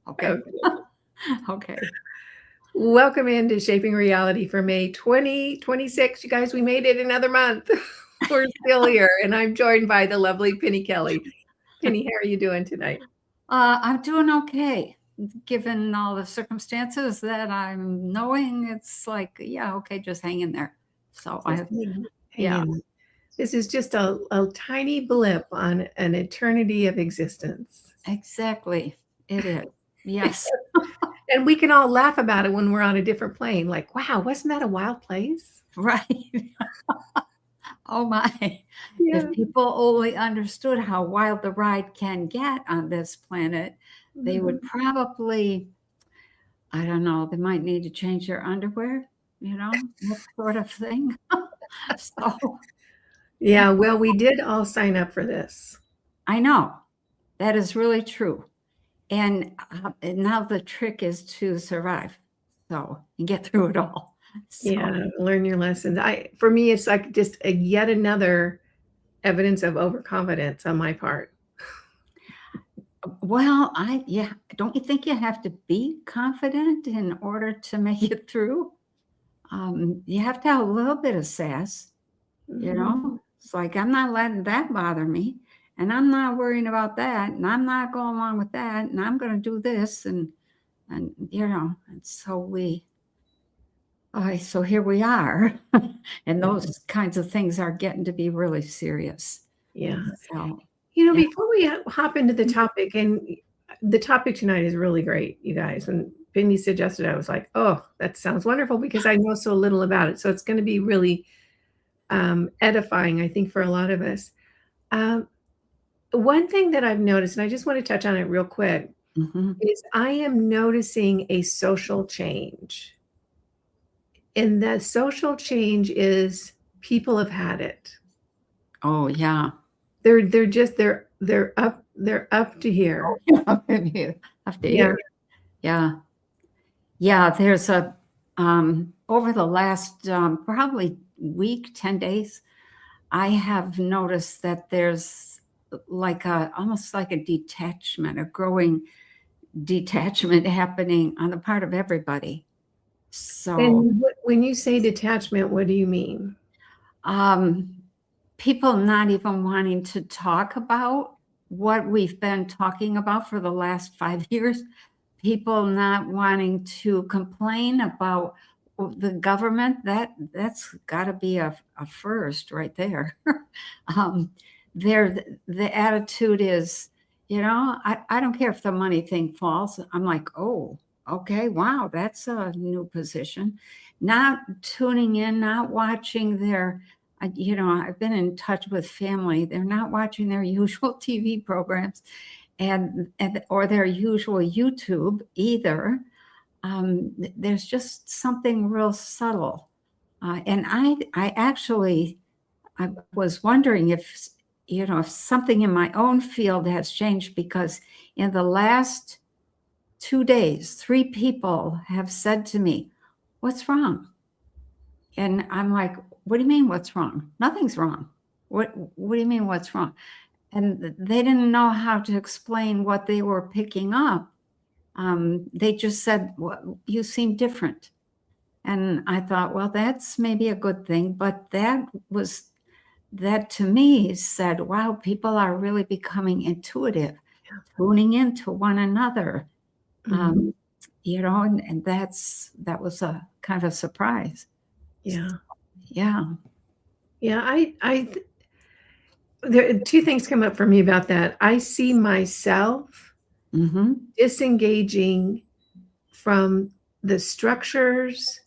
Okay. Okay. Okay. Welcome into Shaping Reality for May 2026. You guys, we made it another month. We're still here, and I'm joined by the lovely Penny Kelly. Penny, how are you doing tonight? I'm doing okay, given all the circumstances that I'm knowing. It's like, yeah, okay, just hang in there. So Just I, hang yeah, in. This is just a tiny blip on an eternity of existence. exactly. It is. Yes. And we can all laugh about it when we're on a different plane. Like, wow, wasn't that a wild place? Right. Oh my. If Yeah. people only understood how wild the ride can get on this planet, they would Mhm. probably, I don't know, they might need to change their underwear, that sort of thing. So Yeah, well, we did all sign up for this. I know that is really true. And now the trick is to survive, and get through it all. So Yeah, learn your lessons. For me, it's like just a yet another evidence of overconfidence on my part. well, yeah, don't you think you have to be confident in order to make it through? You have to have a little bit of sass, Mhm. It's like I'm not letting that bother me, and I'm not worrying about that, and I'm not going along with that, and I'm going to do this, and so so here we are. And Yeah. those kinds of things are getting to be really serious. Yeah. So, yeah. Before we hop into the topic, and the topic tonight is really great, you guys. When Penny suggested, I was like, oh, that sounds wonderful because I know so little about it. So it's going to be really edifying, I think, for a lot of us. Um, One thing that I've noticed, and I just want to touch on it real quick, Mhm. is I am noticing a social change. And that social change is people have had it. Oh, yeah. They're up to here. After Yeah. here. Yeah. Yeah, there's over the last probably week, 10 days, I have noticed that there's almost like a detachment, a growing detachment happening on the part of everybody. So, And when you say detachment, what do you mean? um, people not even wanting to talk about what we've been talking about for the last 5 years, people not wanting to complain about the government, that's got to be a first right there. um, the attitude is, I don't care if the money thing falls. I'm like, oh, okay, wow, that's a new position. Not tuning in, not watching I've been in touch with family. They're not watching their usual TV programs and or their usual YouTube either. There's just something real subtle. And I actually, I was wondering if something in my own field has changed, because in the last 2 days, 3 people have said to me, "What's wrong?" And I'm like, "What do you mean, what's wrong? Nothing's wrong. What do you mean, what's wrong?" And they didn't know how to explain what they were picking up. They just said, well, "You seem different." And I thought, well, that's maybe a good thing. But that to me said, wow, people are really becoming intuitive, tuning into one another. Mhm. And that was a kind of a surprise. Yeah. Yeah. Yeah. There two things come up for me about that. I see myself Mm-hmm. disengaging from the structures,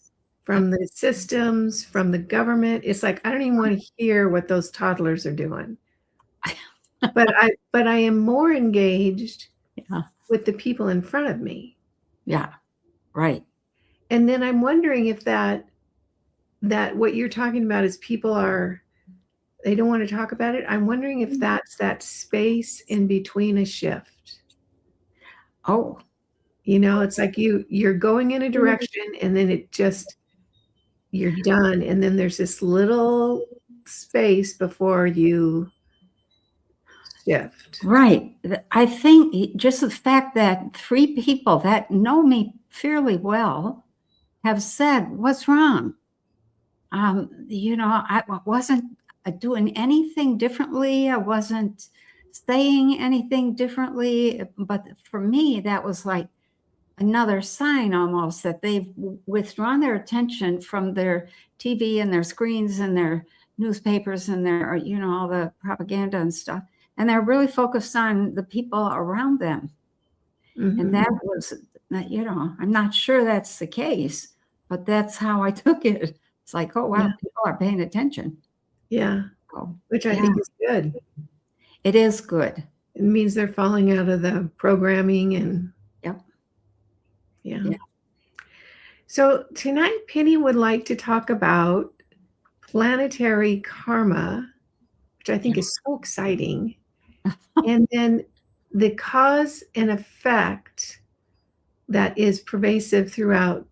from the systems, from the government. It's like I don't even want to hear what those toddlers are doing. But I am more engaged Yeah. with the people in front of me. Yeah. Right. And then I'm wondering if that what you're talking about is they don't want to talk about it. I'm wondering if that's that space in between a shift. Oh. It's like you're going in a direction and then you're done. And then there's this little space before you shift. Right. I think just the fact that 3 people that know me fairly well have said, "What's wrong?" I wasn't doing anything differently. I wasn't saying anything differently. But for me, that was like another sign almost that they've withdrawn their attention from their TV and their screens and their newspapers and their, all the propaganda and stuff. And they're really focused on the people around them. And that was, I'm not sure that's the case, but that's how I took it. It's like, oh, wow, Yeah. people are paying attention. Yeah. Oh, Which I think is good. it is good. It means they're falling out of the programming and Yep. yeah. Yeah. So tonight, Penny would like to talk about planetary karma, which I think is so exciting. And then the cause and effect that is pervasive throughout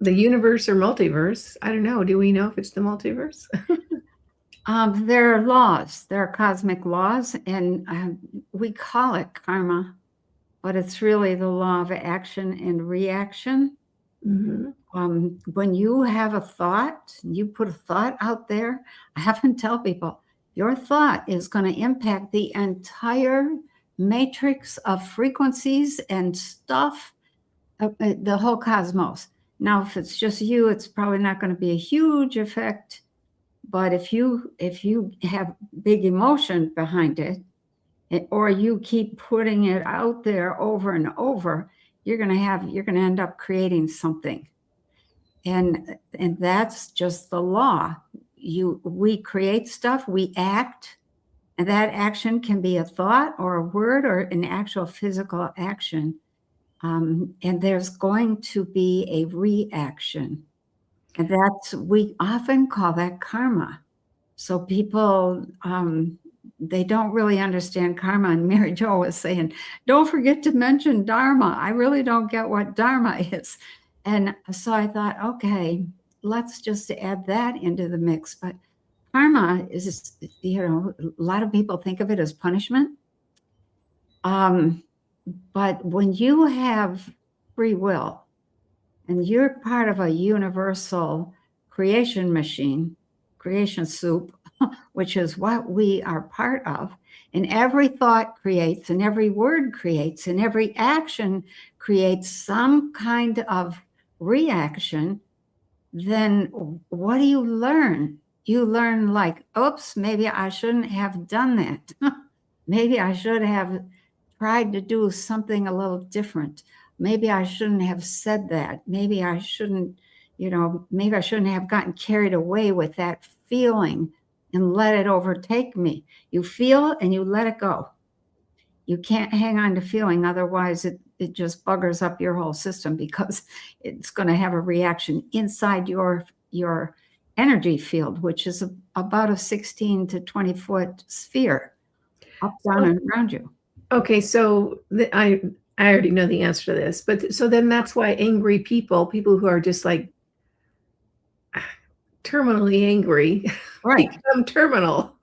the universe or multiverse. I don't know. Do we know if it's the multiverse? There are laws. There are cosmic laws, and we call it karma, but it's really the law of action and reaction. Mm-hmm. When you have a thought, you put a thought out there, I often tell people, your thought is going to impact the entire matrix of frequencies and stuff, the whole cosmos. Now, if it's just you, it's probably not going to be a huge effect. But if you have big emotion behind it, or you keep putting it out there over and over, you're going to end up creating something. And that's just the law. We create stuff, we act, and that action can be a thought or a word or an actual physical action. And there's going to be a reaction. And we often call that karma. So people, they don't really understand karma. And Mary Jo was saying, don't forget to mention dharma. I really don't get what dharma is. And so I thought, okay, let's just add that into the mix. But karma is, a lot of people think of it as punishment. But when you have free will and you're part of a universal creation machine, creation soup, which is what we are part of, and every thought creates, and every word creates, and every action creates some kind of reaction, then what do you learn? You learn like, oops, maybe I shouldn't have done that. Maybe I should have tried to do something a little different. Maybe I shouldn't have said that. Maybe I shouldn't, maybe I shouldn't have gotten carried away with that feeling and let it overtake me. You feel and you let it go. You can't hang on to feeling, otherwise it just buggers up your whole system, because it's going to have a reaction inside your energy field, which is about a 16 to 20 foot sphere up, down, and around you. Okay, so I already know the answer to this, but so then that's why angry people who are just like terminally angry, right, become terminal.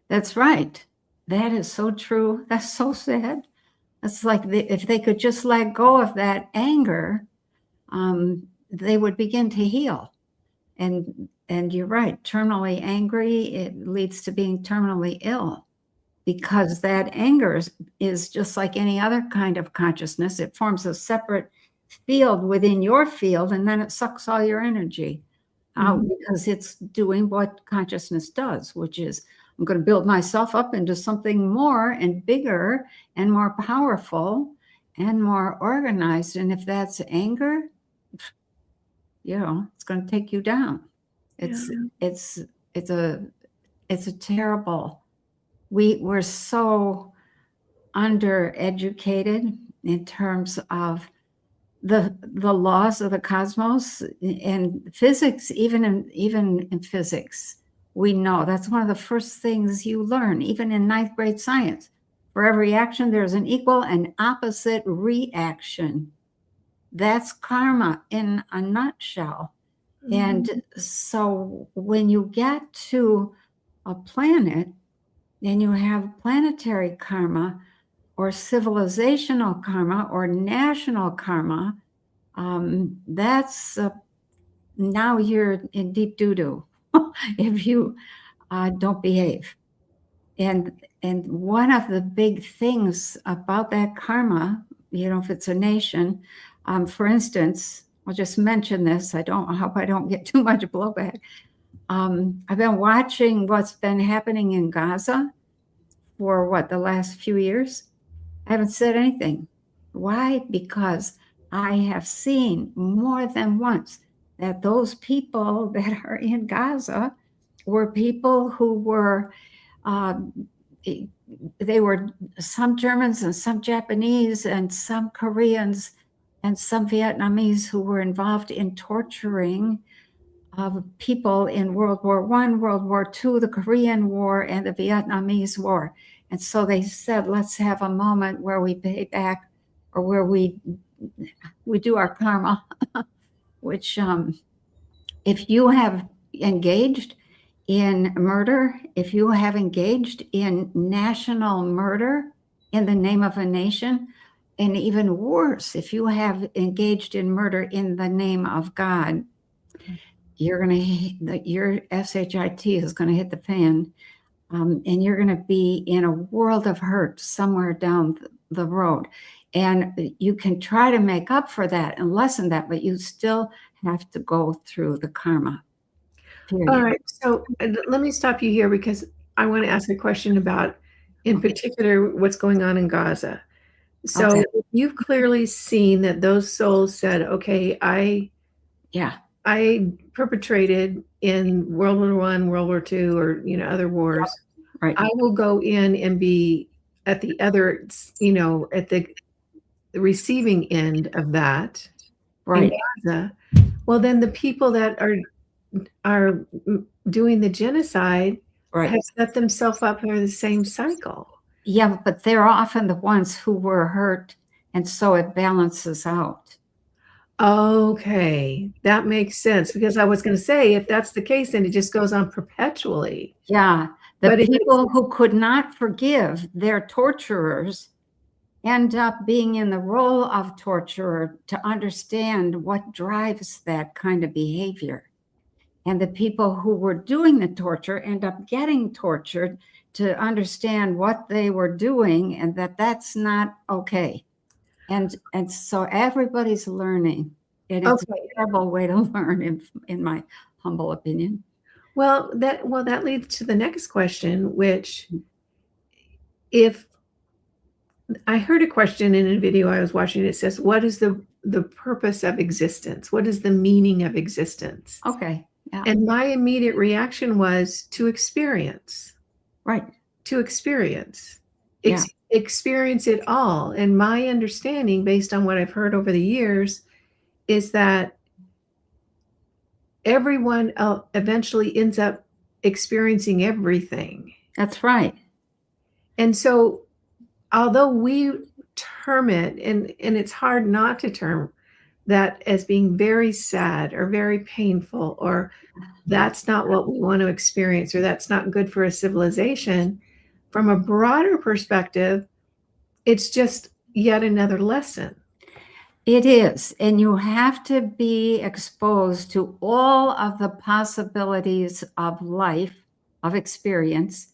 That's right. That is so true. That's so sad. That's like if they could just let go of that anger, they would begin to heal. And you're right, terminally angry, it leads to being terminally ill, because that anger is just like any other kind of consciousness. It forms a separate field within your field, and then it sucks all your energy out, because it's doing what consciousness does, which is, I'm going to build myself up into something more and bigger and more powerful and more organized. And if that's anger, it's going to take you down. It's a terrible. We're so undereducated in terms of the laws of the cosmos and physics. Even in physics, we know that's one of the first things you learn, even in 9th grade science. For every action, there's an equal and opposite reaction. That's karma in a nutshell. And so when you get to a planet then you have planetary karma, or civilizational karma, or national karma. That's now you're in deep doo-doo if you don't behave. And one of the big things about that karma, if it's a nation, for instance, I'll just mention this. I hope I don't get too much blowback. I've been watching what's been happening in Gaza for the last few years. I haven't said anything. Why? Because I have seen more than once that those people that are in Gaza were people who were, they were some Germans and some Japanese and some Koreans and some Vietnamese who were involved in torturing of people in World War I, World War II, the Korean War, and the Vietnamese War. And so they said, let's have a moment where we pay back, or where we do our karma, which if you have engaged in murder, if you have engaged in national murder in the name of a nation, and even worse, if you have engaged in murder in the name of God, your SHIT is going to hit the fan, and you're going to be in a world of hurt somewhere down the road. And you can try to make up for that and lessen that, but you still have to go through the karma. Period. All right. So let me stop you here, because I want to ask a question about, in particular, what's going on in Gaza. So Okay. you've clearly seen that those souls said, okay, I perpetrated in World War I, World War II, or other wars. Right. I will go in and be at the other, at the receiving end of that. Right. In Gaza. Well, then the people that are doing the genocide have set themselves up for the same cycle. Yeah, but they're often the ones who were hurt, and so it balances out. Okay, that makes sense, because I was going to say, if that's the case, then it just goes on perpetually. Yeah, the people who could not forgive their torturers end up being in the role of torturer to understand what drives that kind of behavior. And the people who were doing the torture end up getting tortured to understand what they were doing, and that that's not okay. And so everybody's learning. And it's a terrible way to learn, in my humble opinion. Well, that leads to the next question, which, if I heard a question in a video I was watching, it says, what is the purpose of existence? What is the meaning of existence? Okay. Yeah. And my immediate reaction was to experience. Right. To experience. Experience it all. And my understanding, based on what I've heard over the years, is that everyone eventually ends up experiencing everything. That's right. And so, although we term it, and it's hard not to term that as being very sad or very painful, or that's not what we want to experience, or that's not good for a civilization, from a broader perspective, it's just yet another lesson. It is. And you have to be exposed to all of the possibilities of life, of experience,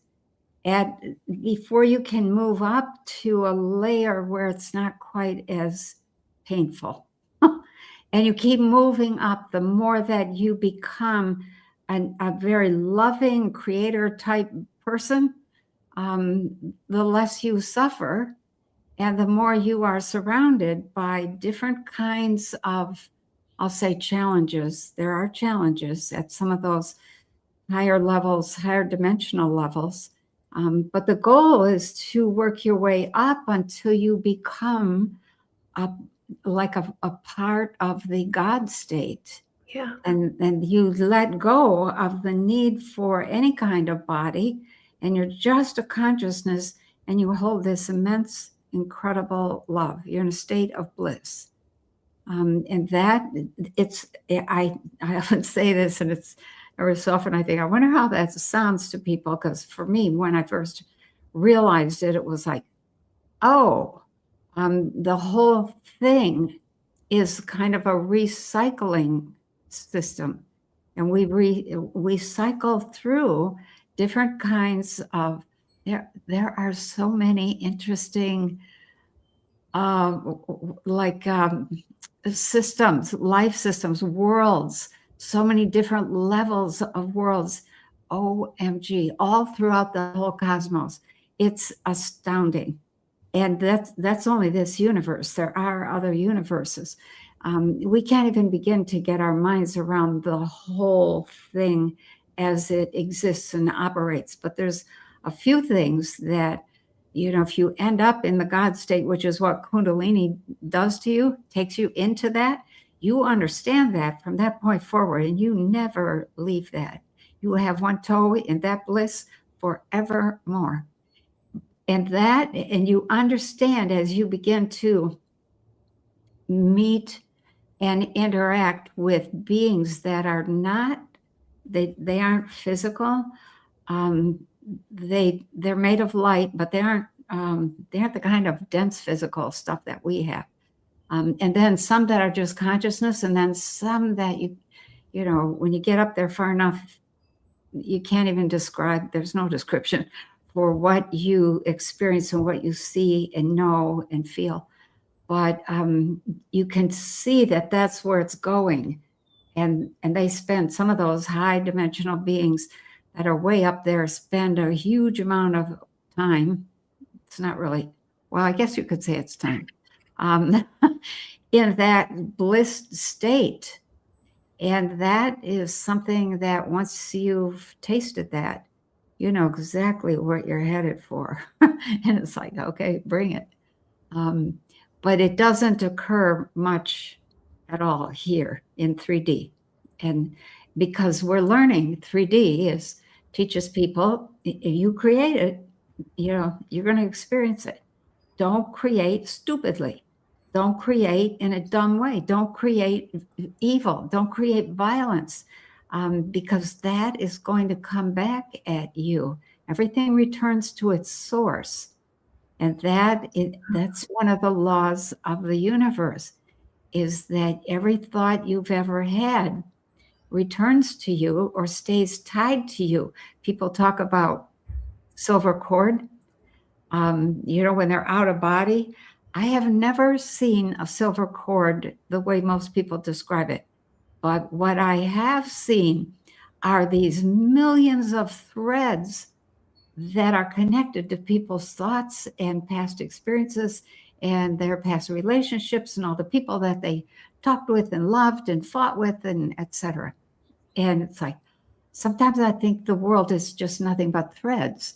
before you can move up to a layer where it's not quite as painful. And you keep moving up, the more that you become a very loving creator type person, the less you suffer, and the more you are surrounded by different kinds of, I'll say, challenges. There are challenges at some of those higher levels, higher dimensional levels. But the goal is to work your way up until you become like a part of the God state. Yeah. And you let go of the need for any kind of body, and you're just a consciousness, and you hold this immense, incredible love. You're in a state of bliss. And that I often say this, and it's every so often I think, I wonder how that sounds to people, because for me, when I first realized it, it was like, oh, the whole thing is kind of a recycling system. And we cycle through different kinds of, there are so many interesting like systems, life systems, worlds, so many different levels of worlds. OMG, all throughout the whole cosmos. It's astounding. And that's only this universe. There are other universes. We can't even begin to get our minds around the whole thing as it exists and operates. But there's a few things that, if you end up in the God state, which is what Kundalini does to you, takes you into that, you understand that from that point forward, and you never leave that. You have one toe in that bliss forevermore. And you understand as you begin to meet and interact with beings that are not, they aren't physical. They're made of light, but they aren't the kind of dense physical stuff that we have. And then some that are just consciousness, and then some that when you get up there far enough, you can't even describe, there's no description for what you experience and what you see and know and feel. But you can see that that's where it's going. And they spend, some of those high dimensional beings that are way up there spend a huge amount of time. It's not really, well, I guess you could say it's time, in that bliss state. And that is something that once you've tasted that, you know exactly what you're headed for. And it's like, okay, bring it. But it doesn't occur much at all here in 3D. And because we're learning 3D teaches people, you create it, you're going to experience it. Don't create stupidly. Don't create in a dumb way. Don't create evil. Don't create violence, because that is going to come back at you. Everything returns to its source. And that's one of the laws of the universe, is that every thought you've ever had returns to you or stays tied to you. People talk about silver cord, when they're out of body. I have never seen a silver cord the way most people describe it. But what I have seen are these millions of threads that are connected to people's thoughts and past experiences and their past relationships and all the people that they talked with and loved and fought with, and etc. And it's like, sometimes I think the world is just nothing but threads.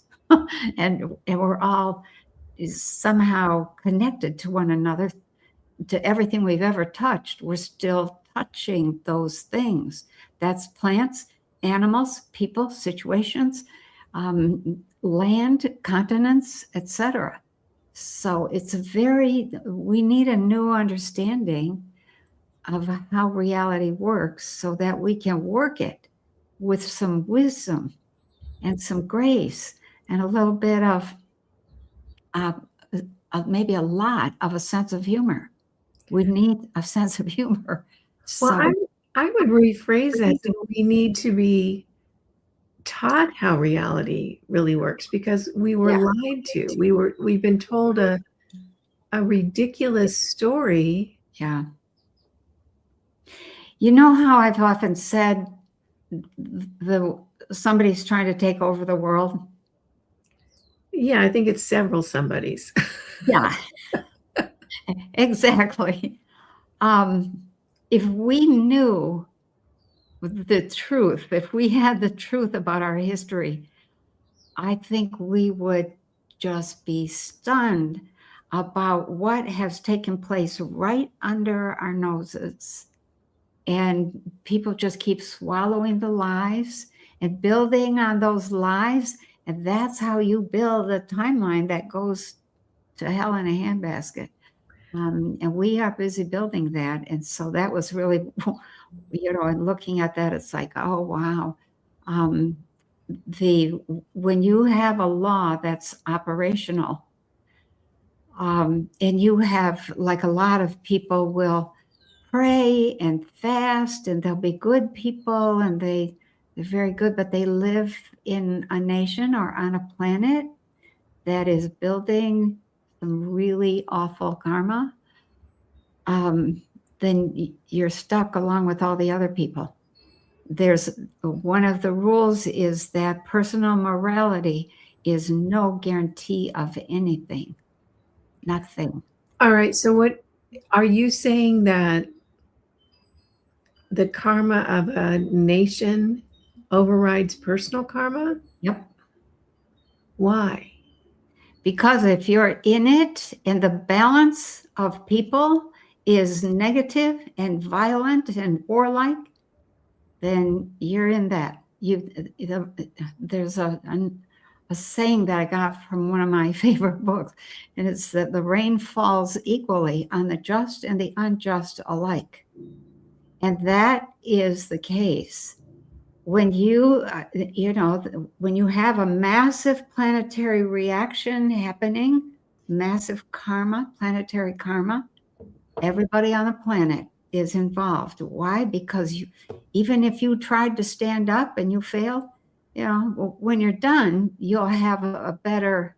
and we're all somehow connected to one another, to everything we've ever touched. We're still touching those things. That's plants, animals, people, situations, land, continents, etc. So we need a new understanding of how reality works so that we can work it with some wisdom and some grace and a little bit of maybe a lot of a sense of humor. We need a sense of humor. Well, I would rephrase that. We need to be taught how reality really works, because we were lied to. We've been told a ridiculous story. Yeah. You know how I've often said somebody's trying to take over the world? Yeah, I think it's several somebodies. Yeah, exactly. If we knew the truth, if we had the truth about our history, I think we would just be stunned about what has taken place right under our noses. And people just keep swallowing the lies and building on those lies. And that's how you build a timeline that goes to hell in a handbasket. And we are busy building that. And so that was really, and looking at that, it's like, oh, wow. when you have a law that's operational, and you have, like, a lot of people will pray and fast, and they'll be good people, and they're very good, but they live in a nation or on a planet that is building some really awful karma, then you're stuck along with all the other people. There's one of the rules is that personal morality is no guarantee of anything. Nothing. All right. So what are you saying, that the karma of a nation overrides personal karma? Yep. Why? Because if you're in it and the balance of people is negative and violent and warlike, then you're in that. There's a saying that I got from one of my favorite books, and it's that the rain falls equally on the just and the unjust alike. And that is the case. When you when you have a massive planetary reaction happening, massive karma, planetary karma, everybody on the planet is involved. Why? Because even if you tried to stand up and you failed, when you're done, you'll have a better,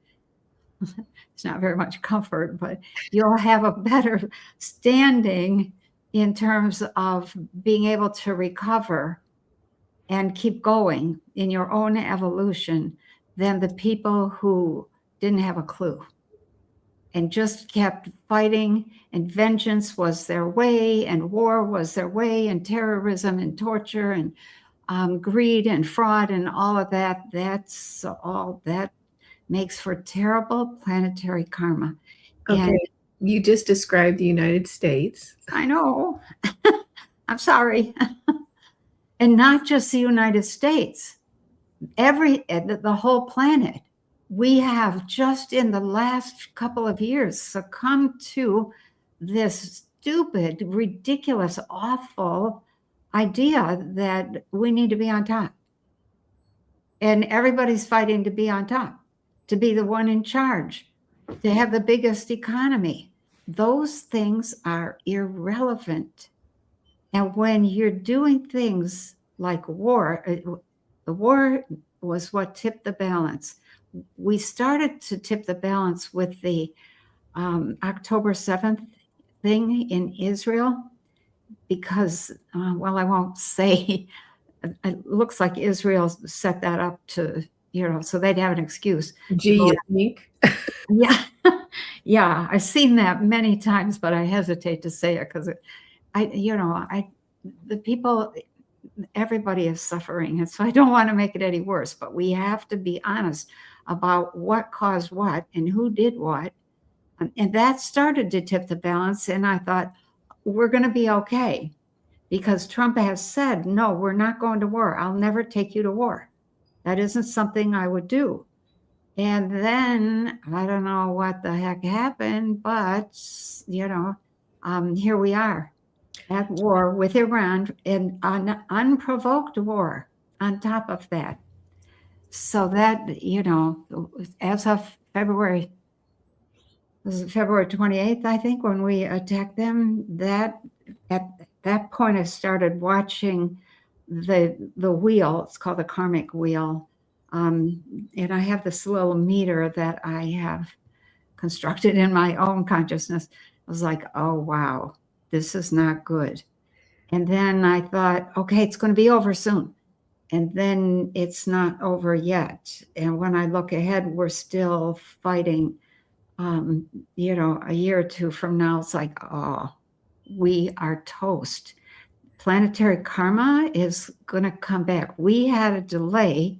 it's not very much comfort, but you'll have a better standing in terms of being able to recover and keep going in your own evolution than the people who didn't have a clue and just kept fighting, and vengeance was their way, and war was their way, and terrorism and torture and greed and fraud and all of that. That's all that makes for terrible planetary karma. Okay. And you just described the United States. I know. I'm sorry. And not just the United States, the whole planet. We have just in the last couple of years succumbed to this stupid, ridiculous, awful idea that we need to be on top. And everybody's fighting to be on top, to be the one in charge, to have the biggest economy. Those things are irrelevant. And when you're doing things like war, the war was what tipped the balance. We started to tip the balance with the October 7th thing in Israel because, well, I won't say, it looks like Israel set that up to, so they'd have an excuse. Gee, you think? Yeah. Yeah, I've seen that many times, but I hesitate to say it because the people, everybody is suffering. And so I don't want to make it any worse, but we have to be honest about what caused what and who did what. And that started to tip the balance. And I thought, we're going to be okay because Trump has said, no, we're not going to war. I'll never take you to war. That isn't something I would do. And then I don't know what the heck happened, but, here we are at war with Iran, and an unprovoked war on top of that. So that, as of February 28th, I think, when we attacked them, that at that point I started watching the wheel. It's called the karmic wheel. And I have this little meter that I have constructed in my own consciousness. I was like, oh, wow, this is not good. And then I thought, okay, it's going to be over soon. And then it's not over yet. And when I look ahead, we're still fighting. A year or two from now, it's like, oh, we are toast. Planetary karma is going to come back. We had a delay.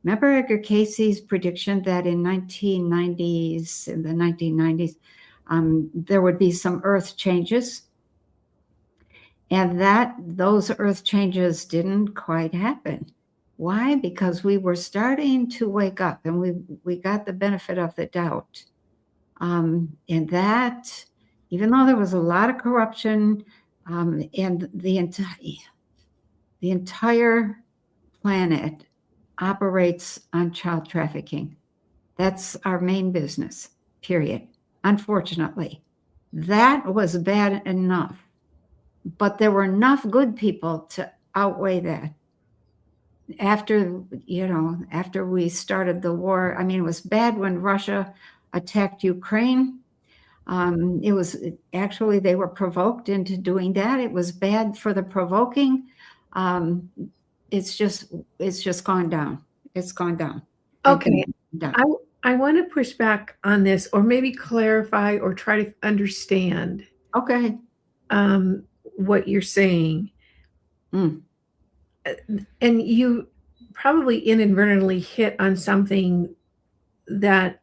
Remember Edgar Casey's prediction that in the 1990s, there would be some earth changes, and that those earth changes didn't quite happen. Why? Because we were starting to wake up, and we got the benefit of the doubt. And that, even though there was a lot of corruption, and the entire planet operates on child trafficking. That's our main business, period. Unfortunately, that was bad enough, but there were enough good people to outweigh that. After we started the war, I mean, it was bad when Russia attacked Ukraine. It was actually, they were provoked into doing that. It was bad for the provoking. It's just gone down. It's gone down. Okay. Down. I want to push back on this, or maybe clarify or try to understand Okay. what you're saying. Mm. And you probably inadvertently hit on something that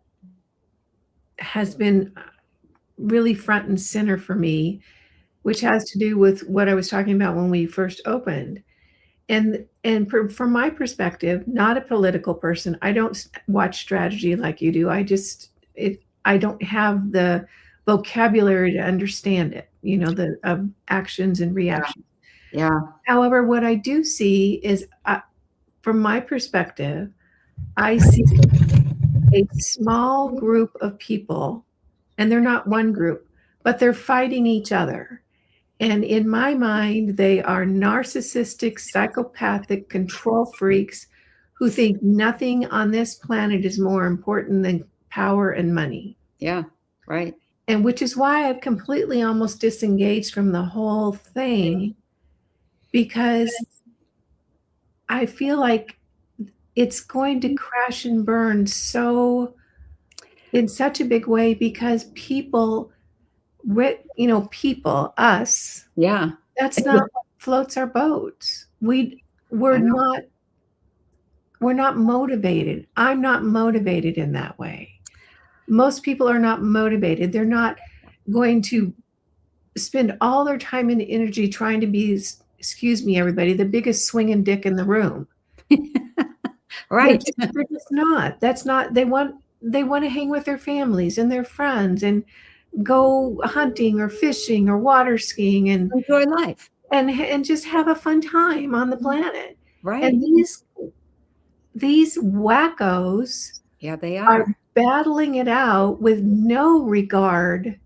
has been really front and center for me, which has to do with what I was talking about when we first opened. And from my perspective, not a political person, I don't watch strategy like you do. I don't have the vocabulary to understand it, the actions and reactions. Yeah. However, what I do see is, from my perspective, I see a small group of people, and they're not one group, but they're fighting each other. And in my mind, they are narcissistic, psychopathic control freaks who think nothing on this planet is more important than power and money. Yeah, right. And which is why I've completely almost disengaged from the whole thing, because I feel like it's going to crash and burn in such a big way, because people, us, Yeah. that's not what floats our boats. We're not motivated. I'm not motivated in that way. Most people are not motivated. They're not going to spend all their time and energy trying to be, excuse me, everybody, the biggest swinging dick in the room. Right. They're just not. That's not. They want to hang with their families and their friends and go hunting or fishing or water skiing and enjoy life and just have a fun time on the planet. Right. And these wackos, yeah, they are battling it out with no regard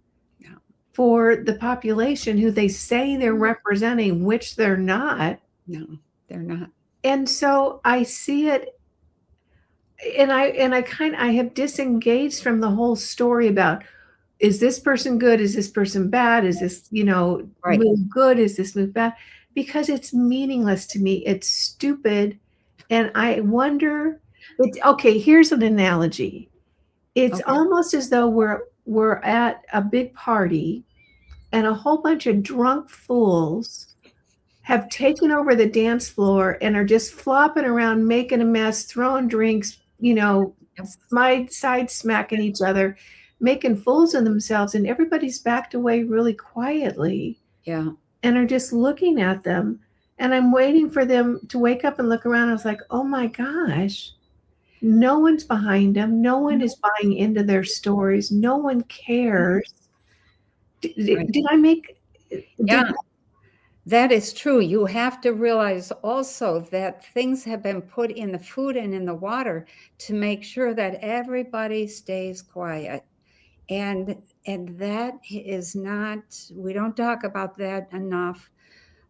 for the population who they say they're representing, which they're not. No, they're not. And so I see it, and I have disengaged from the whole story about, is this person good? Is this person bad? Is this, Right. move good? Is this move bad? Because it's meaningless to me. It's stupid. And I wonder, okay, here's an analogy. It's almost as though we're at a big party and a whole bunch of drunk fools have taken over the dance floor and are just flopping around, making a mess, throwing drinks, side smacking each other, making fools of themselves, and everybody's backed away really quietly. Yeah. And are just looking at them. And I'm waiting for them to wake up and look around. I was like, oh my gosh, no one's behind them. No one is buying into their stories. No one cares. Did I make? Yeah, that is true. You have to realize also that things have been put in the food and in the water to make sure that everybody stays quiet. And that is not, we don't talk about that enough.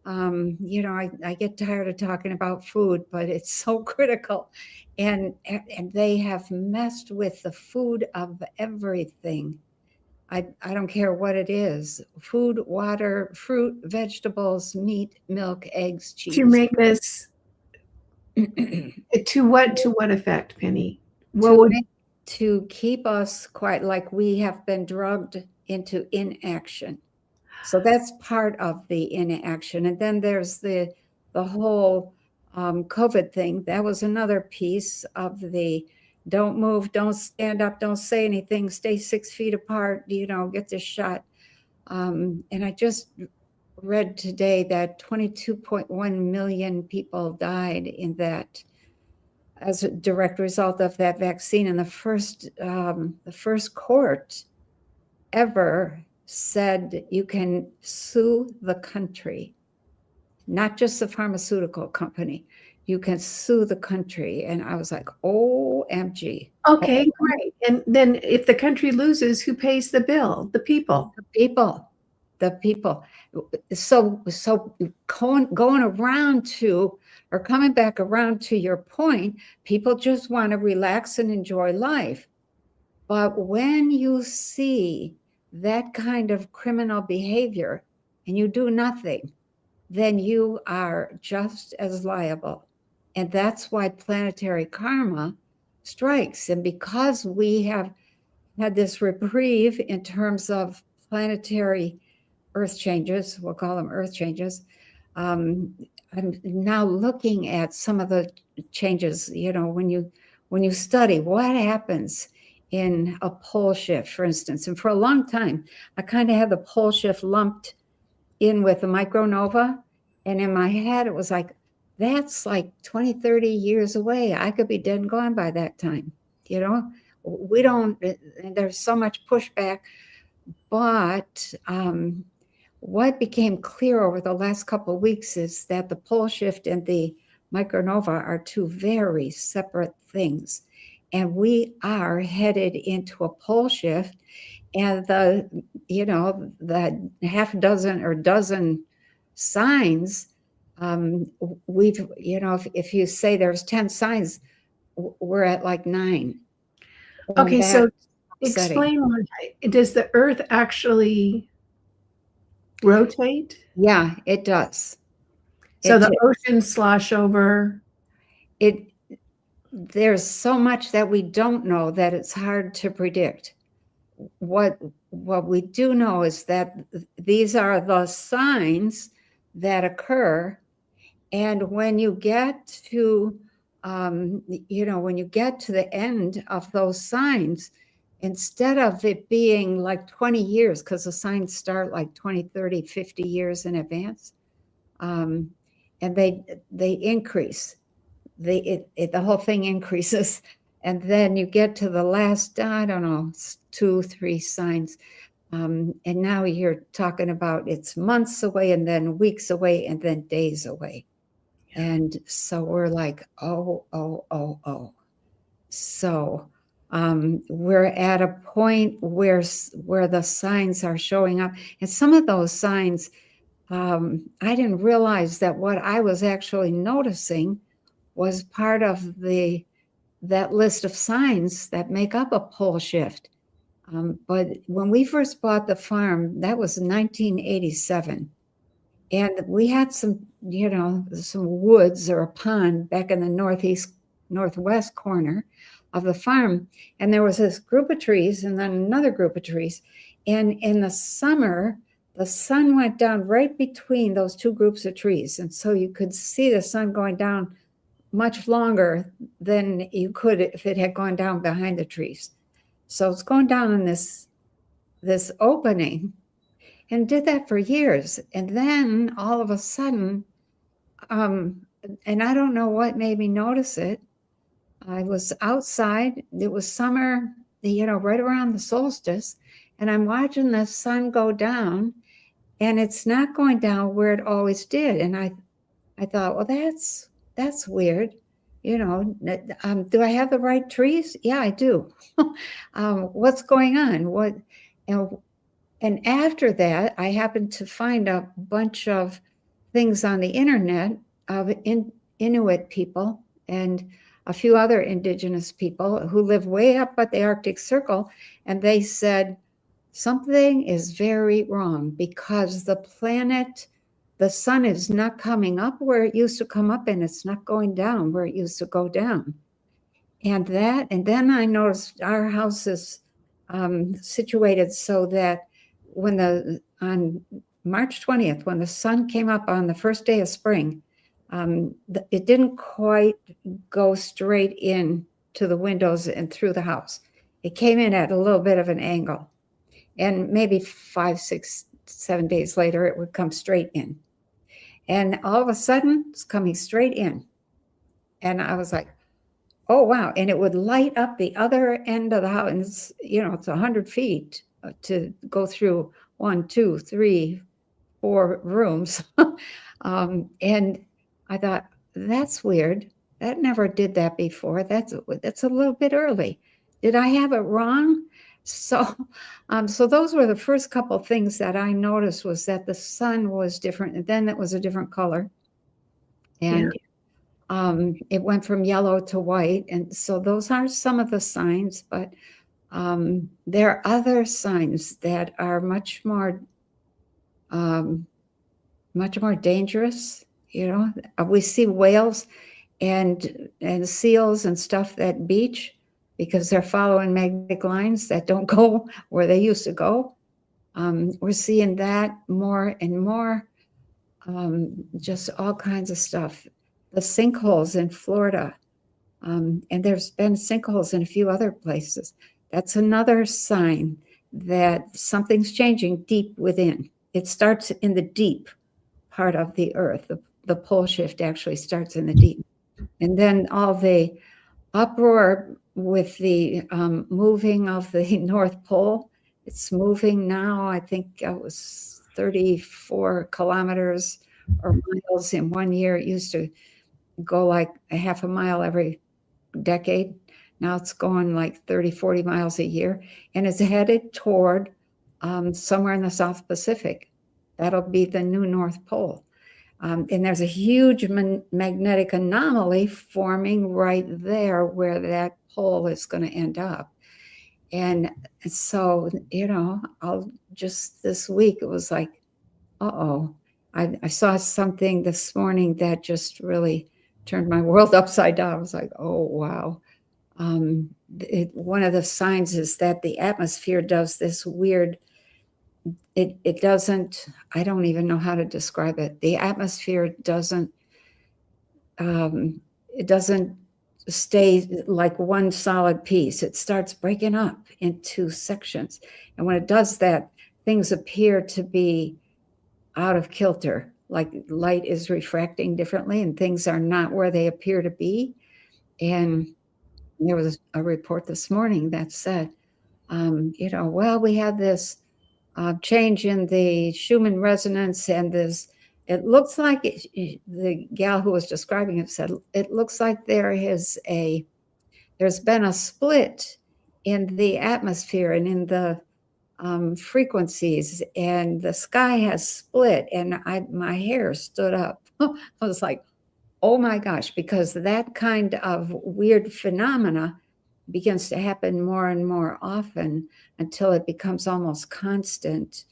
I get tired of talking about food, but it's so critical. And they have messed with the food of everything. I don't care what it is: food, water, fruit, vegetables, meat, milk, eggs, cheese. To make us to what effect, Penny? To keep us quiet, like we have been drugged into inaction. So that's part of the inaction. And then there's the whole COVID thing. That was another piece of the don't move, don't stand up, don't say anything, stay 6 feet apart, get this shot. And I just read today that 22.1 million people died in that as a direct result of that vaccine. And the first court ever said you can sue the country, not just the pharmaceutical company. you can sue the country. And I was like, OMG. Okay, great. And then if the country loses, who pays the bill? The people. The people. So going around to, or coming back around to your point, people just want to relax and enjoy life. But when you see that kind of criminal behavior and you do nothing, then you are just as liable. And that's why planetary karma strikes. And because we have had this reprieve in terms of planetary earth changes, we'll call them earth changes, I'm now looking at some of the changes, when you study what happens in a pole shift, for instance. And for a long time, I kind of had the pole shift lumped in with the micronova. And in my head, it was like, that's like 20, 30 years away. I could be dead and gone by that time. We don't, there's so much pushback. But what became clear over the last couple of weeks is that the pole shift and the micronova are two very separate things. And we are headed into a pole shift. And the half dozen or dozen signs, we've, if you say there's 10 signs, we're at like 9. Okay, so explain, does the earth actually rotate? Yeah, it does. So the oceans slosh over. There's so much that we don't know that it's hard to predict. What we do know is that these are the signs that occur, and when you get to when you get to the end of those signs, instead of it being like 20 years, because the signs start like 20, 30, 50 years in advance, and they increase. The whole thing increases. And then you get to the last, I don't know, 2, 3 signs. And now you're talking about it's months away and then weeks away and then days away. Yeah. And so we're like, oh. So we're at a point where the signs are showing up. And some of those signs, I didn't realize that what I was actually noticing was part of that list of signs that make up a pole shift. But when we first bought the farm, that was 1987. And we had some woods or a pond back in the northwest corner of the farm. And there was this group of trees and then another group of trees. And in the summer, the sun went down right between those two groups of trees. And so you could see the sun going down much longer than you could if it had gone down behind the trees. So it's going down in this opening, and did that for years. And then all of a sudden, and I don't know what made me notice it. I was outside. It was summer, right around the solstice, and I'm watching the sun go down, and it's not going down where it always did. And I thought, well, that's weird. Do I have the right trees? Yeah, I do. What's going on? And after that, I happened to find a bunch of things on the internet of Inuit people and a few other indigenous people who live way up at the Arctic Circle. And they said, something is very wrong because the sun is not coming up where it used to come up, and it's not going down where it used to go down. And then I noticed our house is situated so that on March 20th, when the sun came up on the first day of spring, it didn't quite go straight in to the windows and through the house. It came in at a little bit of an angle. And maybe 5, 6, 7 days later, it would come straight in. And all of a sudden, it's coming straight in. And I was like, oh, wow. And it would light up the other end of the house. And it's 100 feet to go through 1, 2, 3, 4 rooms. And I thought, that's weird. That never did that before. That's a little bit early. Did I have it wrong? So, so those were the first couple things that I noticed, was that the sun was different, and then it was a different color, and it went from yellow to white. And so those are some of the signs, but there are other signs that are much more dangerous. You know, we see whales and seals and stuff that beach because they're following magnetic lines that don't go where they used to go. We're seeing that more and more. Just all kinds of stuff. The sinkholes in Florida, and there's been sinkholes in a few other places. That's another sign that something's changing deep within. It starts in the deep part of the earth. The pole shift actually starts in the deep. And then all the uproar with the moving of the North Pole. It's moving now. I think it was 34 kilometers or miles in 1 year. It used to go like a half a mile every decade. Now it's going like 30, 40 miles a year, and it's headed toward somewhere in the South Pacific. That'll be the new North Pole. And there's a huge magnetic anomaly forming right there where that pole is going to end up. And so, you know, this week, it was like, uh-oh. I saw something this morning that just really turned my world upside down. I was like, oh, wow. One of the signs is that the atmosphere does this weird, it doesn't, I don't even know how to describe it. The atmosphere doesn't stay like one solid piece. It starts breaking up into sections. And when it does that, things appear to be out of kilter, like light is refracting differently and things are not where they appear to be. And there was a report this morning that said, you know, well, we had this change in the Schumann resonance, and this, it looks like the gal who was describing it said, it looks like there's been a split in the atmosphere and in the frequencies, and the sky has split, and my hair stood up. I was like, oh my gosh, because that kind of weird phenomena begins to happen more and more often until it becomes almost constant.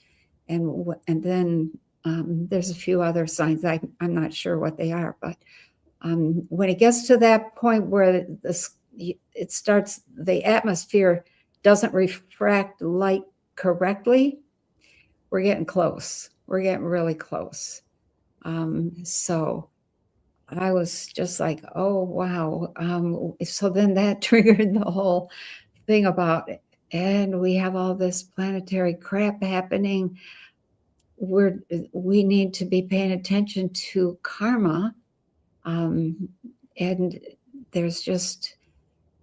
And then there's a few other signs. I'm not sure what they are, but when it gets to that point where it starts, the atmosphere doesn't refract light correctly, we're getting close. We're getting really close. So I was just like, oh, wow. So then that triggered the whole thing about it. And we have all this planetary crap happening. We need to be paying attention to karma. And there's just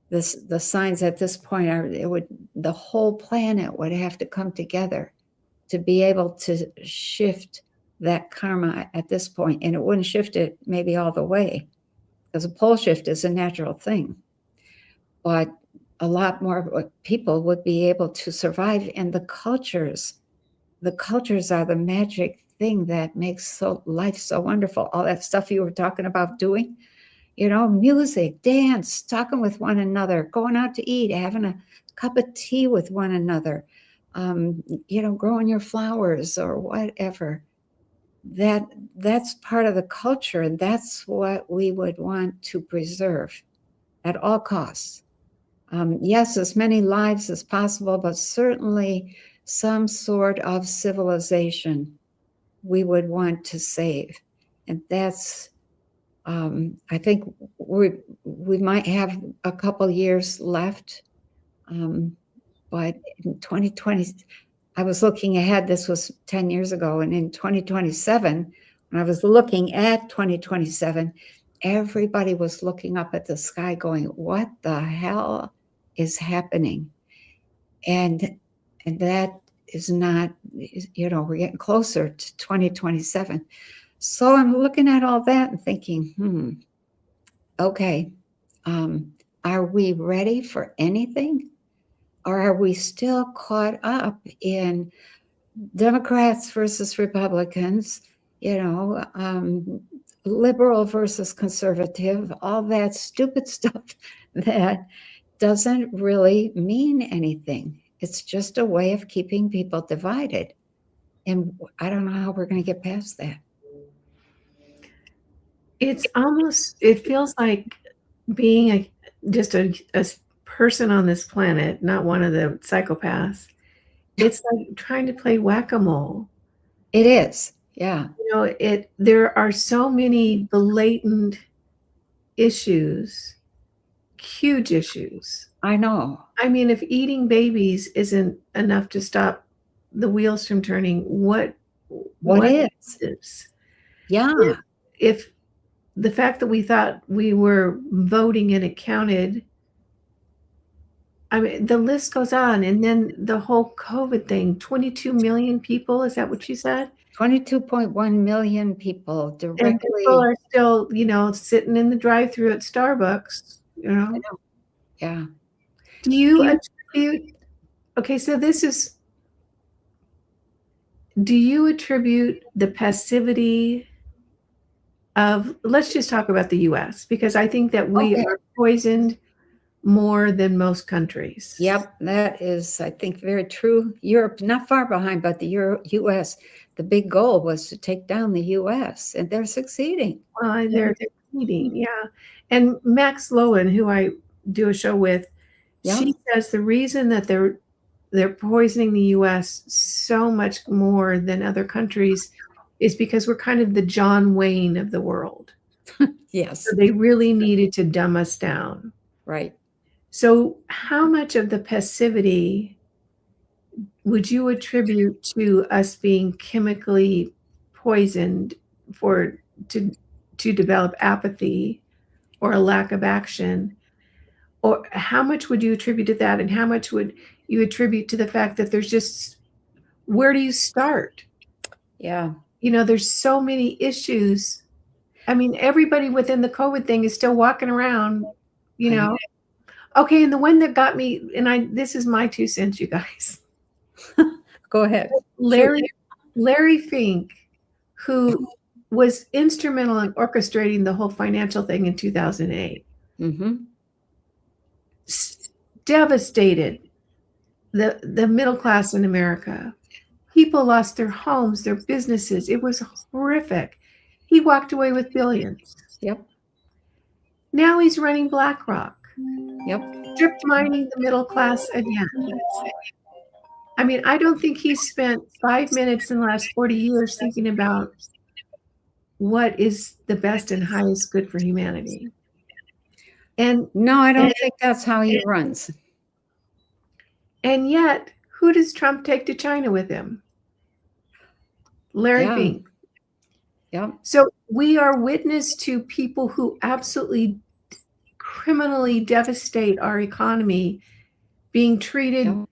the signs at this point are the whole planet would have to come together to be able to shift that karma at this point. And it wouldn't shift it maybe all the way, because a pole shift is a natural thing. But a lot more people would be able to survive. And the cultures are the magic thing that makes life so wonderful. All that stuff you were talking about doing, you know, music, dance, talking with one another, going out to eat, having a cup of tea with one another, you know, growing your flowers or whatever. That's part of the culture, and that's what we would want to preserve at all costs. Yes, as many lives as possible, but certainly some sort of civilization we would want to save. And that's, I think we might have a couple years left, but in 2020, I was looking ahead, this was 10 years ago, and in 2027, when I was looking at 2027, everybody was looking up at the sky going, what the hell is happening? And that is not, you know, we're getting closer to 2027. So I'm looking at all that and thinking, okay, are we ready for anything? Or are we still caught up in Democrats versus Republicans, liberal versus conservative, all that stupid stuff that doesn't really mean anything. It's just a way of keeping people divided. And I don't know how we're going to get past that. It feels like being just a person on this planet, not one of the psychopaths. It's like trying to play whack-a-mole. It is. Yeah. There are so many blatant issues, huge issues. I know. I mean, if eating babies isn't enough to stop the wheels from turning, what is? Yeah. If the fact that we thought we were voting and it counted, I mean, the list goes on. And then the whole COVID thing, 22 million people, is that what you said? 22.1 million people directly. And people are still, sitting in the drive-thru at Starbucks, I know. Yeah. Do you attribute, do you attribute the passivity of, let's just talk about the US, because I think that we are poisoned more than most countries. Yep, that is, I think, very true. Europe, not far behind, but the US, the big goal was to take down the US, and they're succeeding. They're succeeding, yeah. And Max Lowen, who I do a show with, she says the reason that they're poisoning the US so much more than other countries is because we're kind of the John Wayne of the world. Yes. So they really needed to dumb us down. Right. So how much of the passivity would you attribute to us being chemically poisoned to develop apathy or a lack of action? Or how much would you attribute to that? And how much would you attribute to the fact that there's just, where do you start? Yeah. There's so many issues. I mean, everybody within the COVID thing is still walking around, Okay, and the one that got me, and this is my 2 cents, you guys. Go ahead. Larry Fink, who was instrumental in orchestrating the whole financial thing in 2008. Mm-hmm. Devastated the middle class in America. People lost their homes, their businesses. It was horrific. He walked away with billions. Yep. Now he's running BlackRock. Yep. Strip mining the middle class again. I mean, I don't think he spent 5 minutes in the last 40 years thinking about what is the best and highest good for humanity. And no, I don't think that's how he runs. And yet, who does Trump take to China with him? Larry Fink. Yep. So we are witness to people who absolutely criminally devastate our economy being treated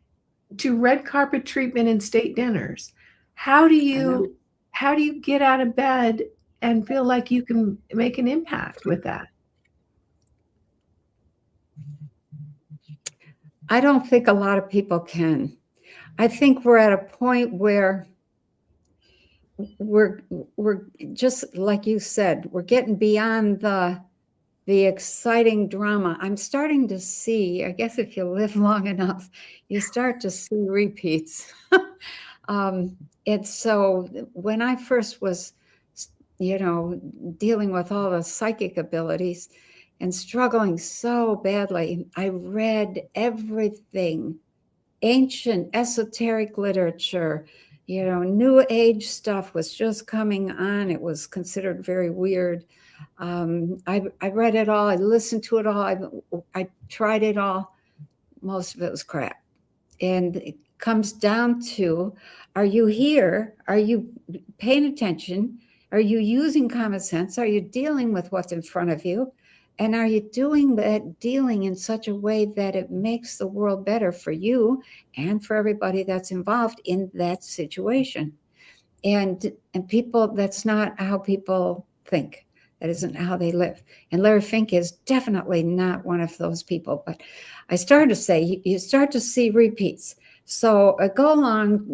to red carpet treatment in state dinners. How do you get out of bed and feel like you can make an impact with that? I don't think a lot of people can. I think we're at a point where we're just like you said, we're getting beyond the exciting drama. I'm starting to see, I guess if you live long enough, you start to see repeats. And so when I first was, dealing with all the psychic abilities and struggling so badly, I read everything, ancient esoteric literature, new age stuff was just coming on. It was considered very weird. I read it all. I listened to it all. I tried it all. Most of it was crap. And it comes down to, are you here? Are you paying attention? Are you using common sense? Are you dealing with what's in front of you? And are you doing that dealing in such a way that it makes the world better for you and for everybody that's involved in that situation? And people, that's not how people think. That isn't how they live. And Larry Fink is definitely not one of those people. But I started to say, you start to see repeats. So I go along,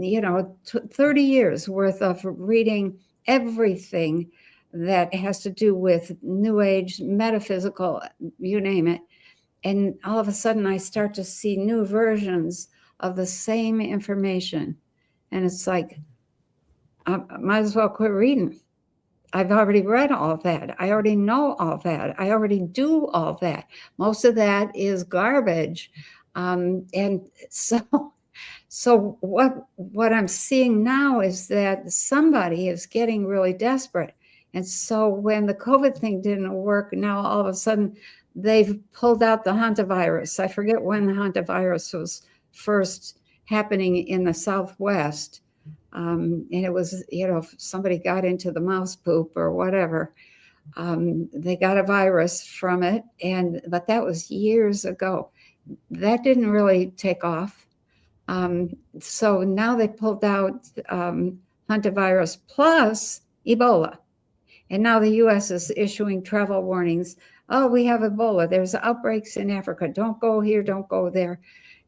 30 years worth of reading everything that has to do with New Age, metaphysical, you name it. And all of a sudden I start to see new versions of the same information. And it's like, I might as well quit reading. I've already read all that. I already know all that. I already do all that. Most of that is garbage. And so what I'm seeing now is that somebody is getting really desperate. And so when the COVID thing didn't work, now all of a sudden they've pulled out the hantavirus. I forget when the hantavirus was first happening in the Southwest. And it was, if somebody got into the mouse poop or whatever, they got a virus from it. But that was years ago. That didn't really take off. So now they pulled out hantavirus plus Ebola. And now the U.S. is issuing travel warnings. Oh, we have Ebola. There's outbreaks in Africa. Don't go here. Don't go there.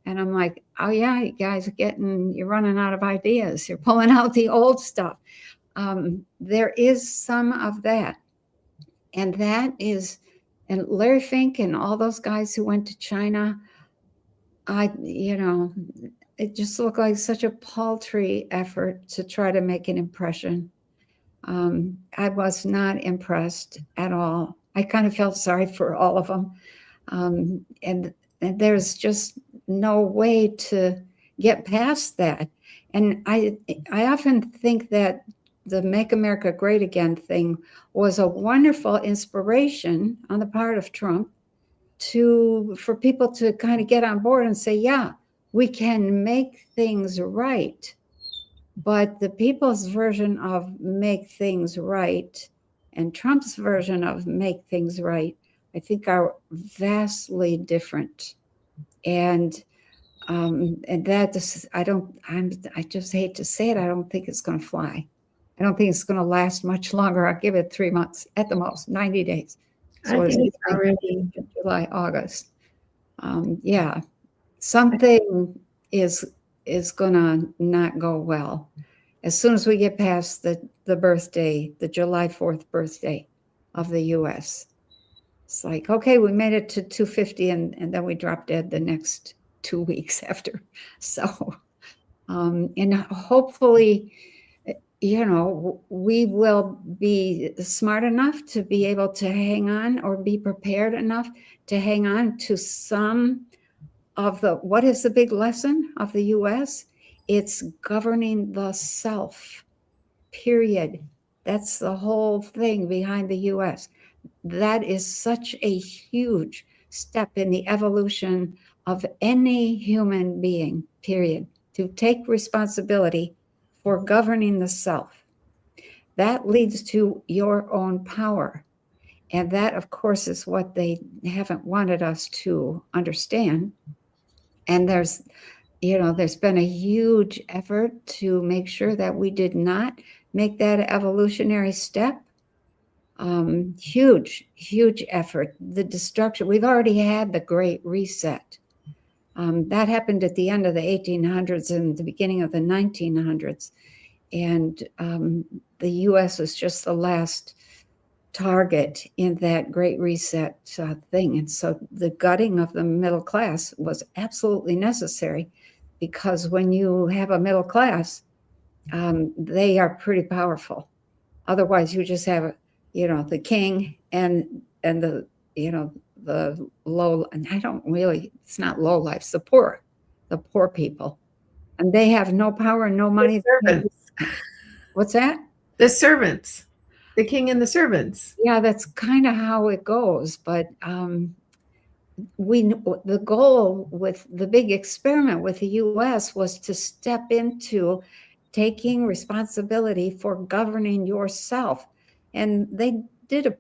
And I'm like, oh, yeah, you guys you're running out of ideas. You're pulling out the old stuff. There is some of that. And and Larry Fink and all those guys who went to China, it just looked like such a paltry effort to try to make an impression. I was not impressed at all. I kind of felt sorry for all of them. And there's just no way to get past that. And I often think that the Make America Great Again thing was a wonderful inspiration on the part of Trump for people to kind of get on board and say, yeah, we can make things right. But the people's version of make things right and Trump's version of make things right, I think are vastly different. And that I just hate to say it. I don't think it's going to fly. I don't think it's going to last much longer. I'll give it 3 months at the most, 90 days. So I think it's already July, August. Yeah, something is going to not go well. As soon as we get past the birthday, the July 4th birthday of the U.S., it's like, okay, we made it to 250 and then we dropped dead the next 2 weeks after. So, and hopefully, we will be smart enough to be able to hang on or be prepared enough to hang on to some of what is the big lesson of the U.S.? It's governing the self, period. That's the whole thing behind the U.S. That is such a huge step in the evolution of any human being, period, to take responsibility for governing the self. That leads to your own power. And that, of course, is what they haven't wanted us to understand. And there's been a huge effort to make sure that we did not make that evolutionary step. Huge effort. The destruction, we've already had the Great Reset. That happened at the end of the 1800s and the beginning of the 1900s. And the U.S. was just the last target in that Great Reset thing. And so the gutting of the middle class was absolutely necessary, because when you have a middle class, they are pretty powerful. Otherwise, you just have, the king and the, the low, and it's not low lives, the poor people. And they have no power, no money. The servants. What's that? The servants, the king and the servants. Yeah, that's kind of how it goes. But the goal with the big experiment with the U.S. was to step into taking responsibility for governing yourself. And they did a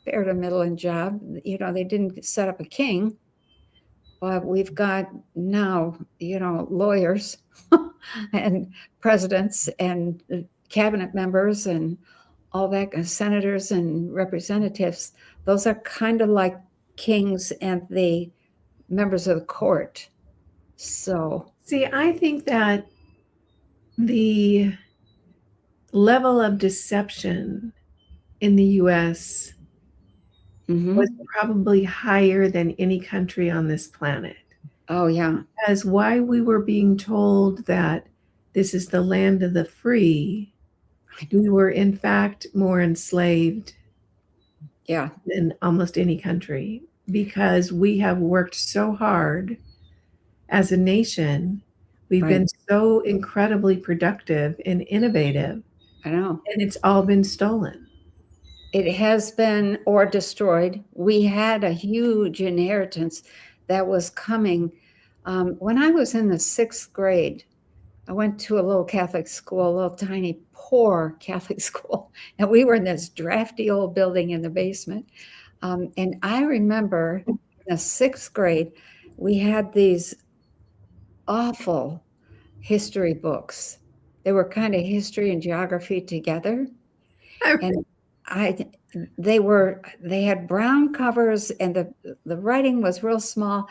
fair to middling job. They didn't set up a king, but we've got now, lawyers and presidents and cabinet members and all that, senators and representatives, those are kind of like kings and the members of the court. So, See, I think that the level of deception in the US was probably higher than any country on this planet. oh yeah, As why we were being told that this is the land of the free, we were in fact more enslaved yeah, than almost any country because we have worked so hard as a nation. We've right. been so incredibly productive and innovative, I know. and it's all been stolen. It has been or destroyed. We had a huge inheritance that was coming. When I was in the 6th grade, I went to a little Catholic school, a little tiny, poor Catholic school, and we were in this drafty old building in the basement. And I remember in the 6th grade, we had these awful history books. They were kind of history and geography together. And they had brown covers and the writing was real small.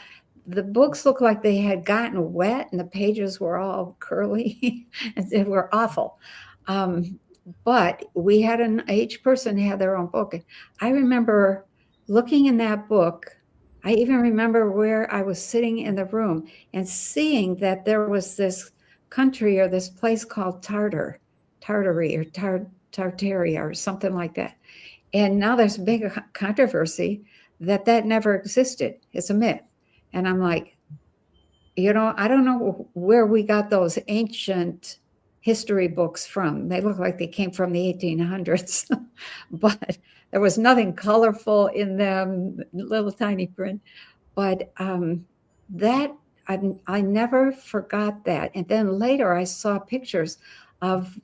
The books looked like they had gotten wet and the pages were all curly and they were awful. But we had each person had their own book. I remember looking in that book. I even remember where I was sitting in the room and seeing that there was this country or this place called Tartary or Tartaria or something like that. And now there's a big controversy that never existed. It's a myth. And I'm like, I don't know where we got those ancient history books from. They look like they came from the 1800s, but there was nothing colorful in them, little tiny print. But that I never forgot that. And then later I saw pictures of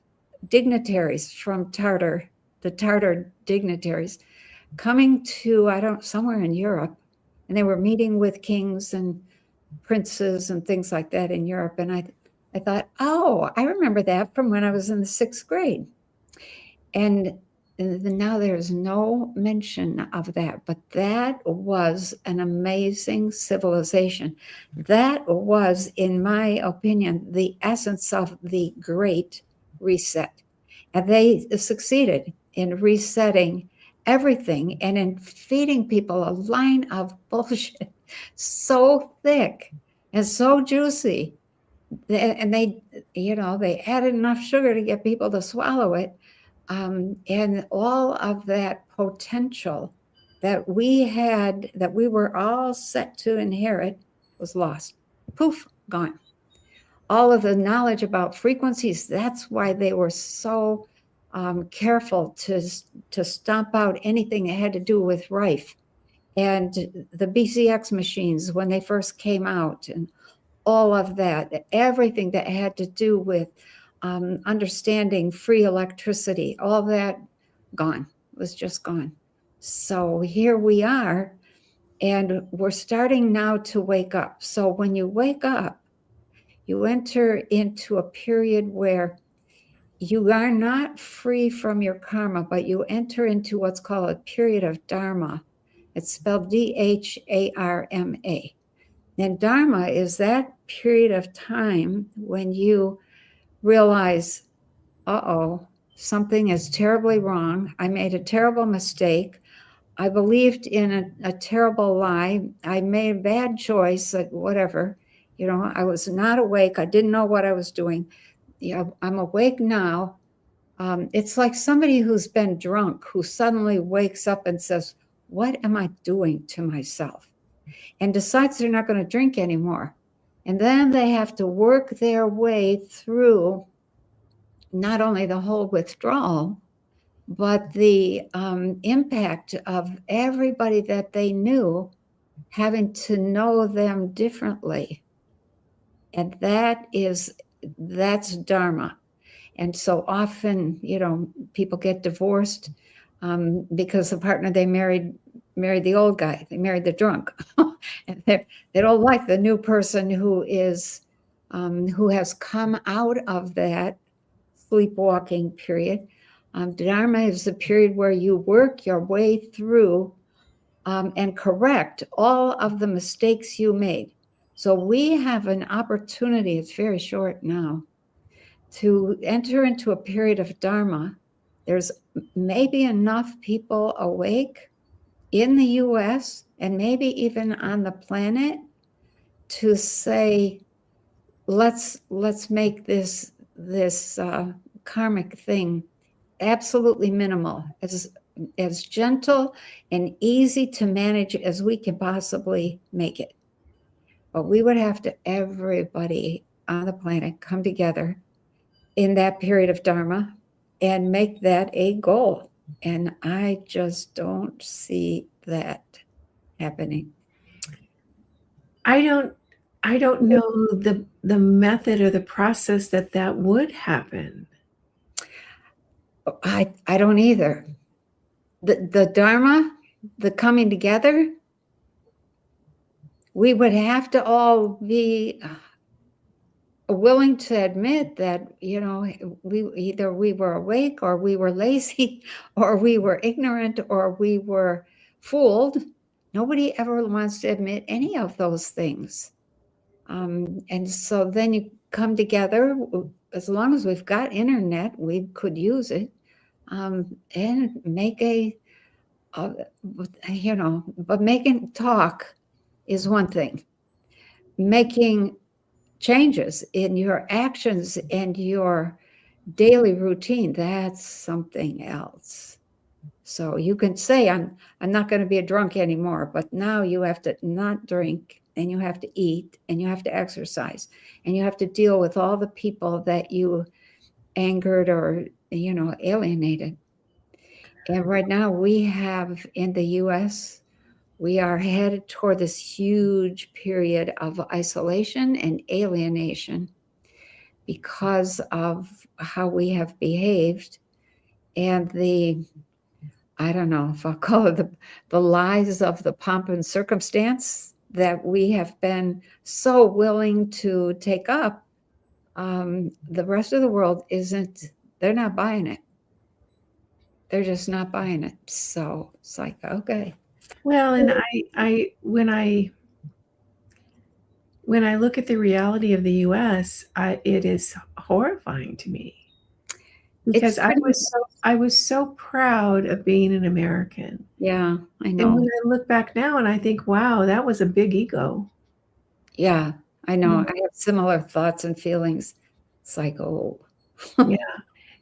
dignitaries from the Tartar dignitaries coming to somewhere in Europe, and they were meeting with kings and princes and things like that in Europe. And I thought, oh, I remember that from when I was in the 6th grade. And now there's no mention of that, but that was an amazing civilization. That was, in my opinion, the essence of the Great Reset. And they succeeded in resetting everything and in feeding people a line of bullshit so thick and so juicy. And they added enough sugar to get people to swallow it. And all of that potential that we had, that we were all set to inherit, was lost. Poof, gone. All of the knowledge about frequencies, that's why they were so careful to stomp out anything that had to do with Rife. And the BCX machines, when they first came out, and all of that, everything that had to do with understanding free electricity, all that gone, was just gone. So here we are, and we're starting now to wake up. So when you wake up, you enter into a period where you are not free from your karma, but you enter into what's called a period of dharma. It's spelled Dharma. And dharma is that period of time when you realize, something is terribly wrong. I made a terrible mistake. I believed in a terrible lie. I made a bad choice, whatever. I was not awake. I didn't know what I was doing. I'm awake now. It's like somebody who's been drunk who suddenly wakes up and says, what am I doing to myself? And decides they're not going to drink anymore. And then they have to work their way through not only the whole withdrawal, but the impact of everybody that they knew having to know them differently. And that's dharma. And so often, people get divorced because the partner they married the old guy. They married the drunk. And they don't like the new person who has come out of that sleepwalking period. Dharma is a period where you work your way through and correct all of the mistakes you made. So we have an opportunity, it's very short now, to enter into a period of Dharma. There's maybe enough people awake in the US and maybe even on the planet to say, let's make this karmic thing absolutely minimal, as gentle and easy to manage as we can possibly make it. But we would have to, everybody on the planet, come together in that period of Dharma and make that a goal. And I just don't see that happening. I don't know the method or the process that would happen. I don't either. The Dharma, the coming together, we would have to all be willing to admit that, we were awake or we were lazy or we were ignorant or we were fooled. Nobody ever wants to admit any of those things. And so then you come together. As long as we've got internet, we could use it, and make but making talk is one thing. Making changes in your actions and your daily routine, that's something else. So you can say, I'm not going to be a drunk anymore, but now you have to not drink, and you have to eat, and you have to exercise, and you have to deal with all the people that you angered or, alienated. And right now we have in the US, we are headed toward this huge period of isolation and alienation because of how we have behaved and I don't know if I'll call it the lies of the pomp and circumstance that we have been so willing to take up. The rest of the world they're not buying it. They're just not buying it. So it's like, okay. Well, and when I look at the reality of the US, it is horrifying to me, because I was so proud of being an American. Yeah, I know. And when I look back now and I think, wow, that was a big ego. Yeah, I know. I have similar thoughts and feelings. It's like, oh. Yeah.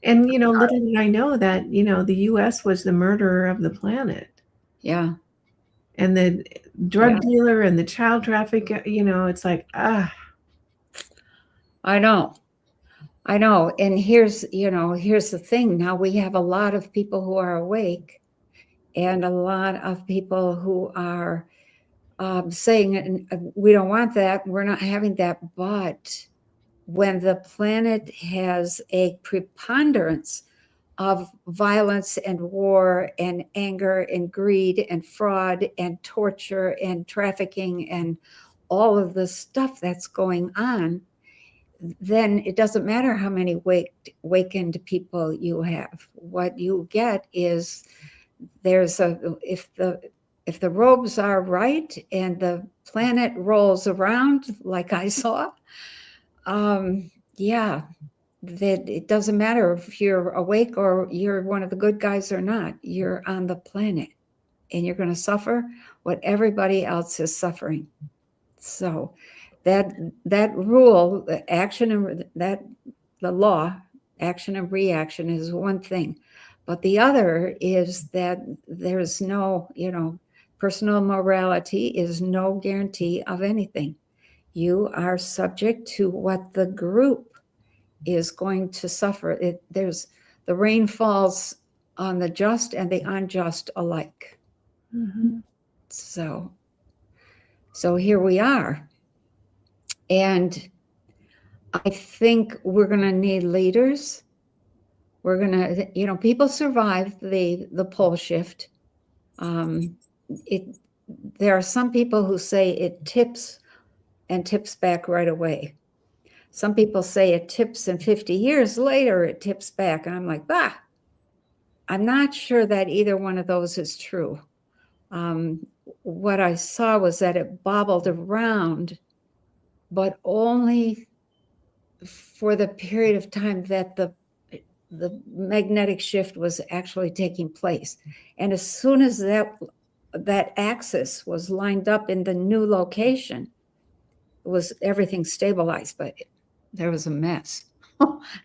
And, little did I know that, the US was the murderer of the planet. Yeah. And the drug dealer and the child trafficker, it's like, I know. And here's the thing. Now we have a lot of people who are awake and a lot of people who are saying, we don't want that. We're not having that. But when the planet has a preponderance of violence and war and anger and greed and fraud and torture and trafficking and all of the stuff that's going on, then it doesn't matter how many wakened people you have. What you get is if the robes are right and the planet rolls around like I saw, that it doesn't matter if you're awake or you're one of the good guys or not. You're on the planet and you're going to suffer what everybody else is suffering. So that rule, the action and the law, action and reaction is one thing. But the other is that there's no, personal morality is no guarantee of anything. You are subject to what the group is going to suffer. The rain falls on the just and the unjust alike. mm-hmm. So here we are. And I think we're going to need leaders. We're going to, people survive the pole shift. There are some people who say it tips back right away. Some people say it tips and 50 years later it tips back. And I'm like, I'm not sure that either one of those is true. What I saw was that it bobbled around, but only for the period of time that the magnetic shift was actually taking place. And as soon as that axis was lined up in the new location, was everything stabilized, but there was a mess.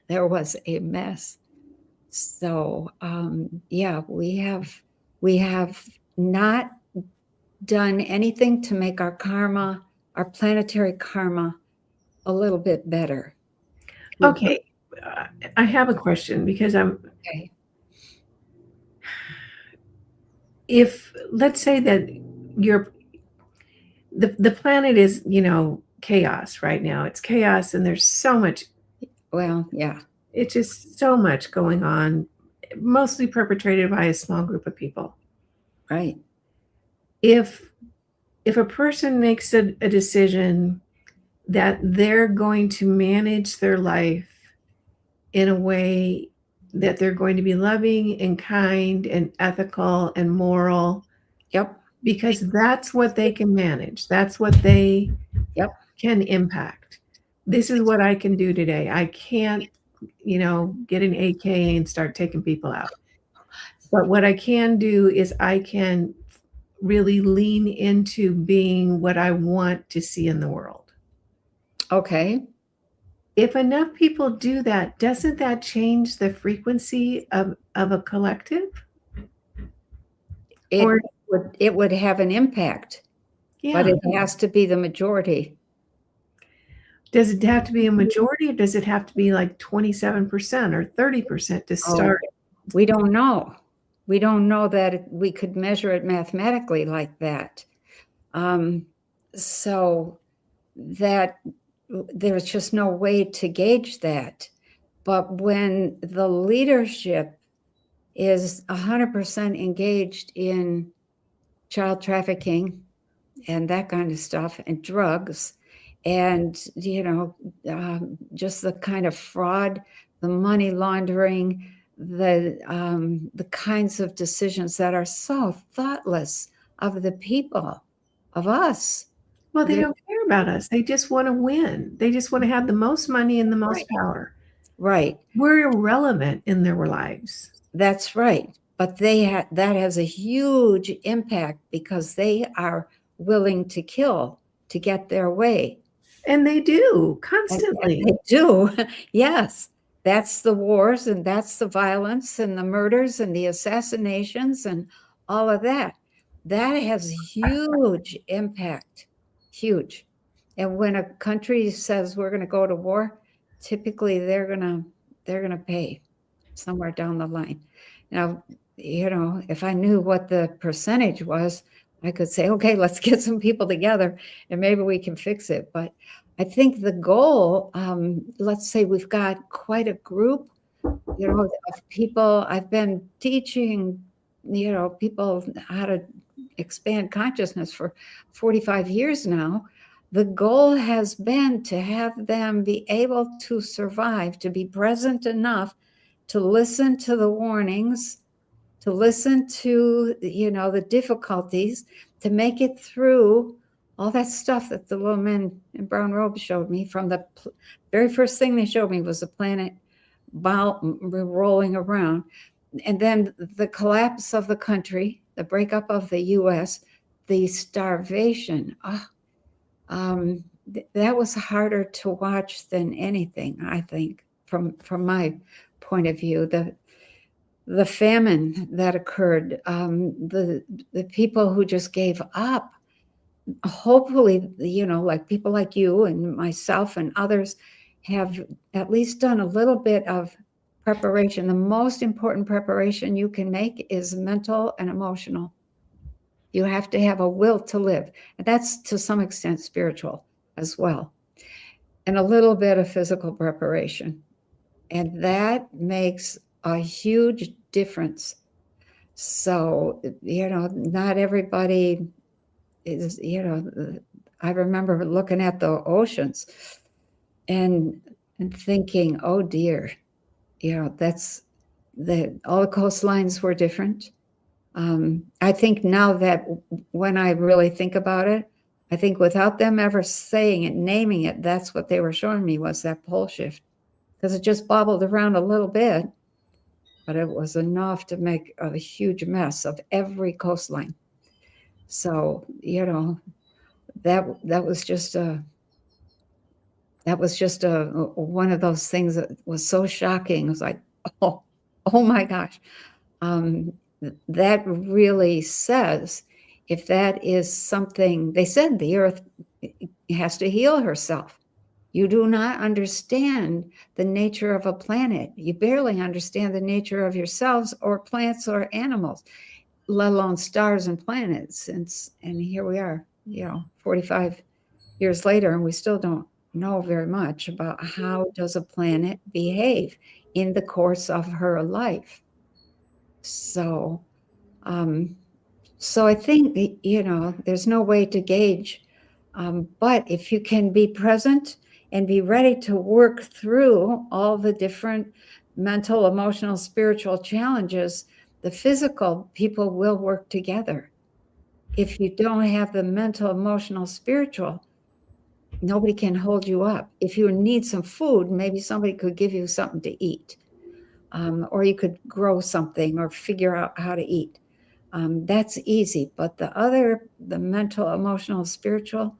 There was a mess. So yeah, we have not done anything to make our karma, our planetary karma, a little bit better. Okay, I have a question because Okay. if let's say that the planet is, chaos right now. It's chaos and there's so much, Well, yeah, it's just so much going on, mostly perpetrated by a small group of people. right. If a person makes a decision that they're going to manage their life in a way that they're going to be loving and kind and ethical and moral, Yep. because that's what they can manage. That's what they Yep. can impact. This is what I can do today. I can't, get an AK and start taking people out. But what I can do is I can really lean into being what I want to see in the world. Okay. If enough people do that, doesn't that change the frequency of a collective? It would have an impact, but Yeah. it has to be the majority. Does it have to be a majority, or does it have to be like 27% or 30% to start? We don't know. We don't know that we could measure it mathematically like that. So that there's just no way to gauge that. But when the leadership is 100% engaged in child trafficking and that kind of stuff, and drugs, and just the kind of fraud, the money laundering, the kinds of decisions that are so thoughtless of the people, of us. Well, they don't care about us. They just want to win. They just want to have the most money and the most power. Right. We're irrelevant in their lives. That's right. But that has a huge impact because they are willing to kill to get their way. And they do constantly. And they do. Yes. That's the wars, and that's the violence and the murders and the assassinations and all of that. That has huge impact. Huge. And when a country says we're going to go to war, typically they're going to pay somewhere down the line. Now, if I knew what the percentage was, I could say, okay, let's get some people together and maybe we can fix it. But I think the goal, let's say we've got quite a group, of people. I've been teaching, people how to expand consciousness for 45 years now. The goal has been to have them be able to survive, to be present enough to listen to the warnings, to listen to, the difficulties, to make it through all that stuff that the little men in brown robes showed me. From the very first thing they showed me was the planet rolling around. And then the collapse of the country, the breakup of the US, the starvation. That was harder to watch than anything, I think, from my point of view. The famine that occurred, the people who just gave up. Hopefully, like people like you and myself and others have at least done a little bit of preparation. The most important preparation you can make is mental and emotional. You have to have a will to live. And that's to some extent spiritual as well. And a little bit of physical preparation. And that makes a huge difference. So, not everybody is, I remember looking at the oceans and thinking, oh dear, that's all the coastlines were different. I think now that when I really think about it, I think without them ever saying it, naming it, that's what they were showing me was that pole shift, because it just bobbled around a little bit, but it was enough to make a huge mess of every coastline. So, that was just one of those things that was so shocking. It was like, oh my gosh. That really says, if that is something, they said the earth has to heal herself. You do not understand the nature of a planet. You barely understand the nature of yourselves or plants or animals, let alone stars and planets. And here we are, 45 years later, and we still don't know very much about how does a planet behave in the course of her life. So, I think, there's no way to gauge, but if you can be present and be ready to work through all the different mental, emotional, spiritual challenges, the physical people will work together. If you don't have the mental, emotional, spiritual, nobody can hold you up. If you need some food, maybe somebody could give you something to eat. Or you could grow something or figure out how to eat. That's easy. But the mental, emotional, spiritual,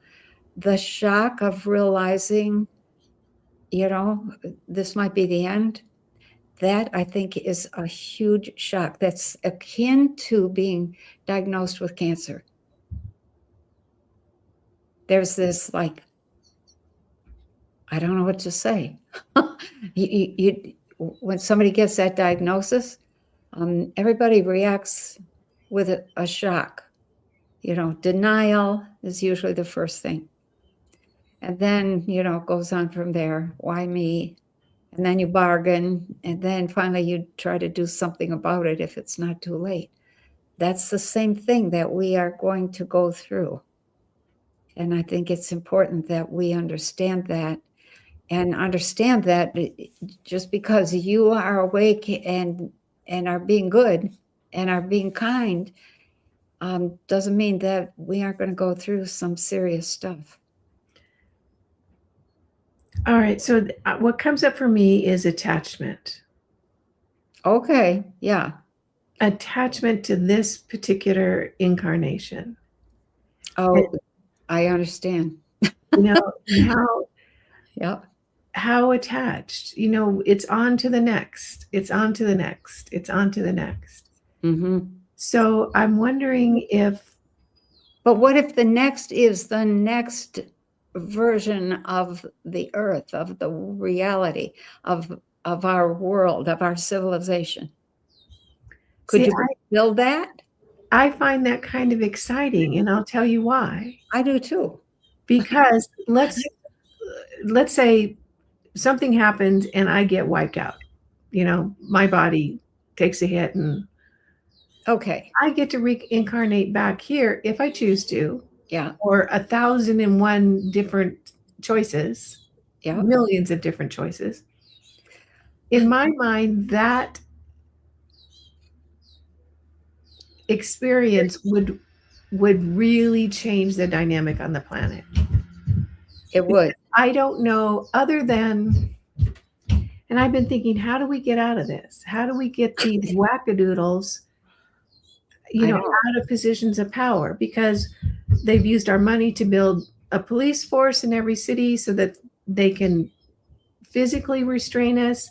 the shock of realizing, this might be the end, that I think is a huge shock. That's akin to being diagnosed with cancer. There's this I don't know what to say. When somebody gets that diagnosis, everybody reacts with a shock. Denial is usually the first thing. And then, it goes on from there. Why me? And then you bargain. And then finally you try to do something about it if it's not too late. That's the same thing that we are going to go through. And I think it's important that we understand that. And understand that just because you are awake and are being good and are being kind, doesn't mean that we aren't going to go through some serious stuff. All right. So what comes up for me is attachment. Okay. Yeah. Attachment to this particular incarnation. Oh, I understand. How how attached, it's on to the next, it's on to the next, it's on to the next. Mm-hmm. So I'm wondering but what if the next is the next version of the earth, of the reality of our world, of our civilization? Could you build that? I find that kind of exciting, and I'll tell you why. I do too. Because let's say something happens and I get wiped out. My body takes a hit and okay, I get to reincarnate back here if I choose to. Yeah. Or 1,001 different choices. Yeah. Millions of different choices. In my mind, that experience would really change the dynamic on the planet. It would. I don't know, other than, and I've been thinking, how do we get out of this? How do we get these wackadoodles, out of positions of power? Because they've used our money to build a police force in every city so that they can physically restrain us,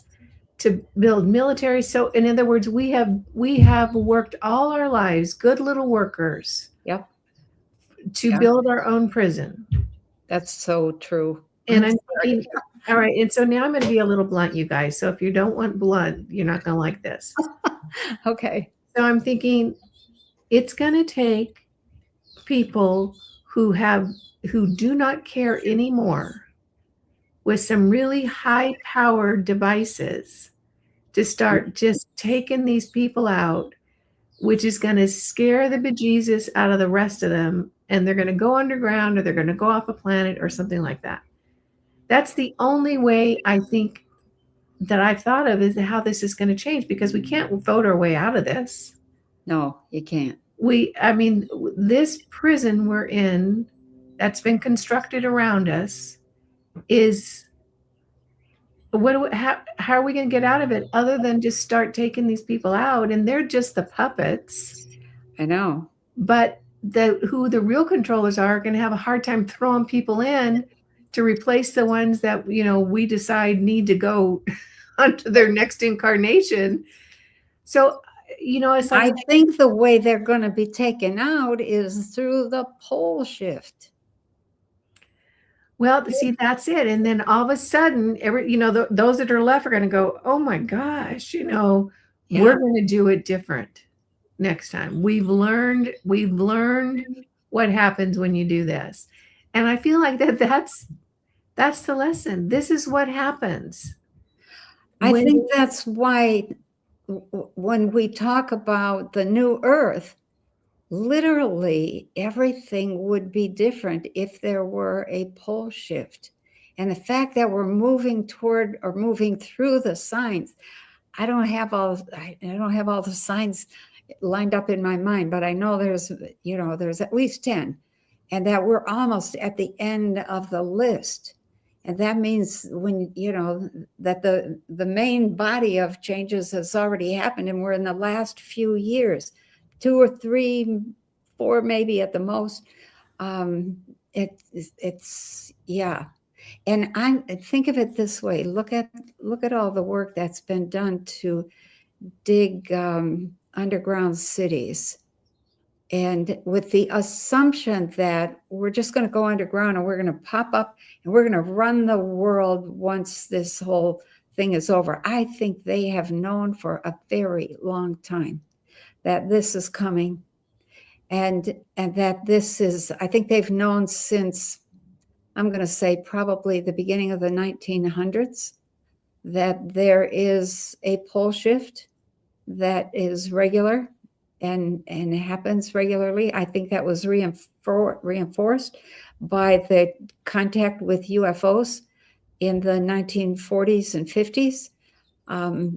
to build military. So in other words, we have worked all our lives, good little workers, to build our own prison. That's so true. And I'm thinking, all right, and so now I'm going to be a little blunt, you guys. So if you don't want blunt, you're not going to like this. Okay. So I'm thinking it's going to take people who do not care anymore, with some really high-powered devices, to start just taking these people out, which is going to scare the bejesus out of the rest of them, and they're going to go underground, or they're going to go off a planet or something like that. That's the only way I think that I've thought of is how this is going to change, because we can't vote our way out of this. No, you can't. I mean, this prison we're in that's been constructed around us is how are we going to get out of it other than just start taking these people out? And they're just the puppets. I know. But who the real controllers are going to have a hard time throwing people in to replace the ones that, we decide need to go onto their next incarnation. So, it's like, I think the way they're going to be taken out is through the pole shift. well, see, that's it. And then all of a sudden, those that are left are going to go, oh my gosh, we're going to do it different next time. We've learned what happens when you do this. And I feel like that's the lesson. This is what happens. I think that's why when we talk about the new earth, literally everything would be different if there were a pole shift. And the fact that we're moving toward or moving through the signs, I don't have all the signs lined up in my mind, but I know there's at least 10, and that we're almost at the end of the list. And that means when, that the main body of changes has already happened, and we're in the last few years, 2 or 3, 4, maybe at the most. It's And I think of it this way. Look at all the work that's been done to dig underground cities. And with the assumption that we're just going to go underground and we're going to pop up and we're going to run the world once this whole thing is over. I think they have known for a very long time that this is coming, and that this is, I think they've known since, I'm going to say probably the beginning of the 1900s, that there is a pole shift that is regular and happens regularly. I think that was reinforced by the contact with UFOs in the 1940s and 50s,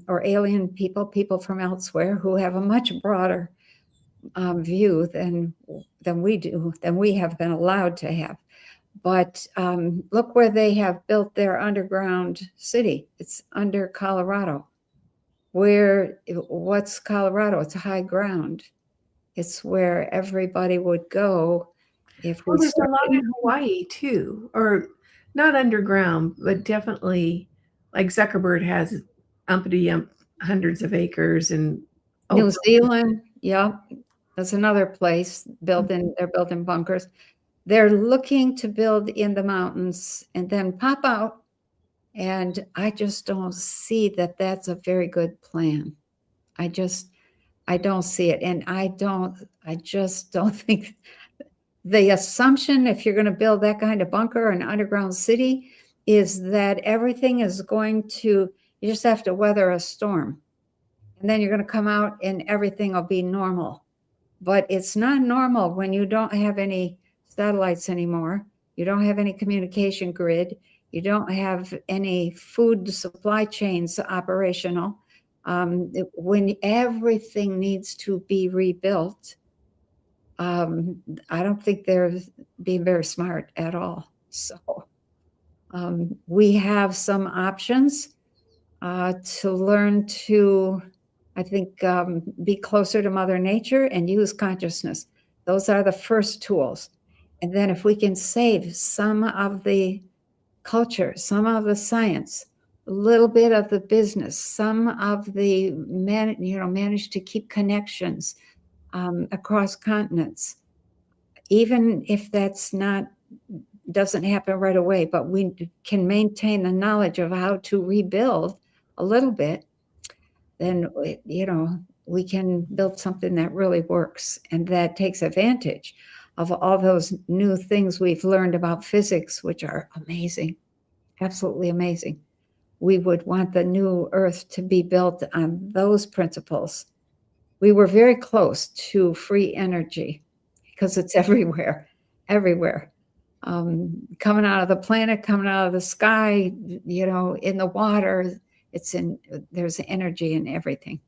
or alien people from elsewhere who have a much broader view than we have been allowed to have. But look where they have built their underground city. It's under Colorado. What's Colorado? It's high ground. It's where everybody would go if we there's a lot in Hawaii too, or not underground, but definitely like Zuckerberg has hundreds of acres in New Zealand. Yeah, that's another place. They're building bunkers. They're looking to build in the mountains and then pop out. And I just don't see that that's a very good plan. I don't see it. And I just don't think the assumption, if you're going to build that kind of bunker or an underground city, is that everything is going to, you just have to weather a storm. And then you're going to come out and everything will be normal. But it's not normal when you don't have any satellites anymore. You don't have any communication grid. You don't have any food supply chains operational. When everything needs to be rebuilt, I don't think they're being very smart at all. So we have some options to learn to, I think, be closer to Mother Nature and use consciousness. Those are the first tools. And then if we can save some of the culture, some of the science, a little bit of the business, some of the manage to keep connections across continents, even if that's doesn't happen right away, but we can maintain the knowledge of how to rebuild a little bit, then we can build something that really works and that takes advantage of all those new things we've learned about physics, which are amazing, absolutely amazing. We would want the new Earth to be built on those principles. We were very close to free energy because it's everywhere, coming out of the planet, coming out of the sky, in the water. there's energy in everything.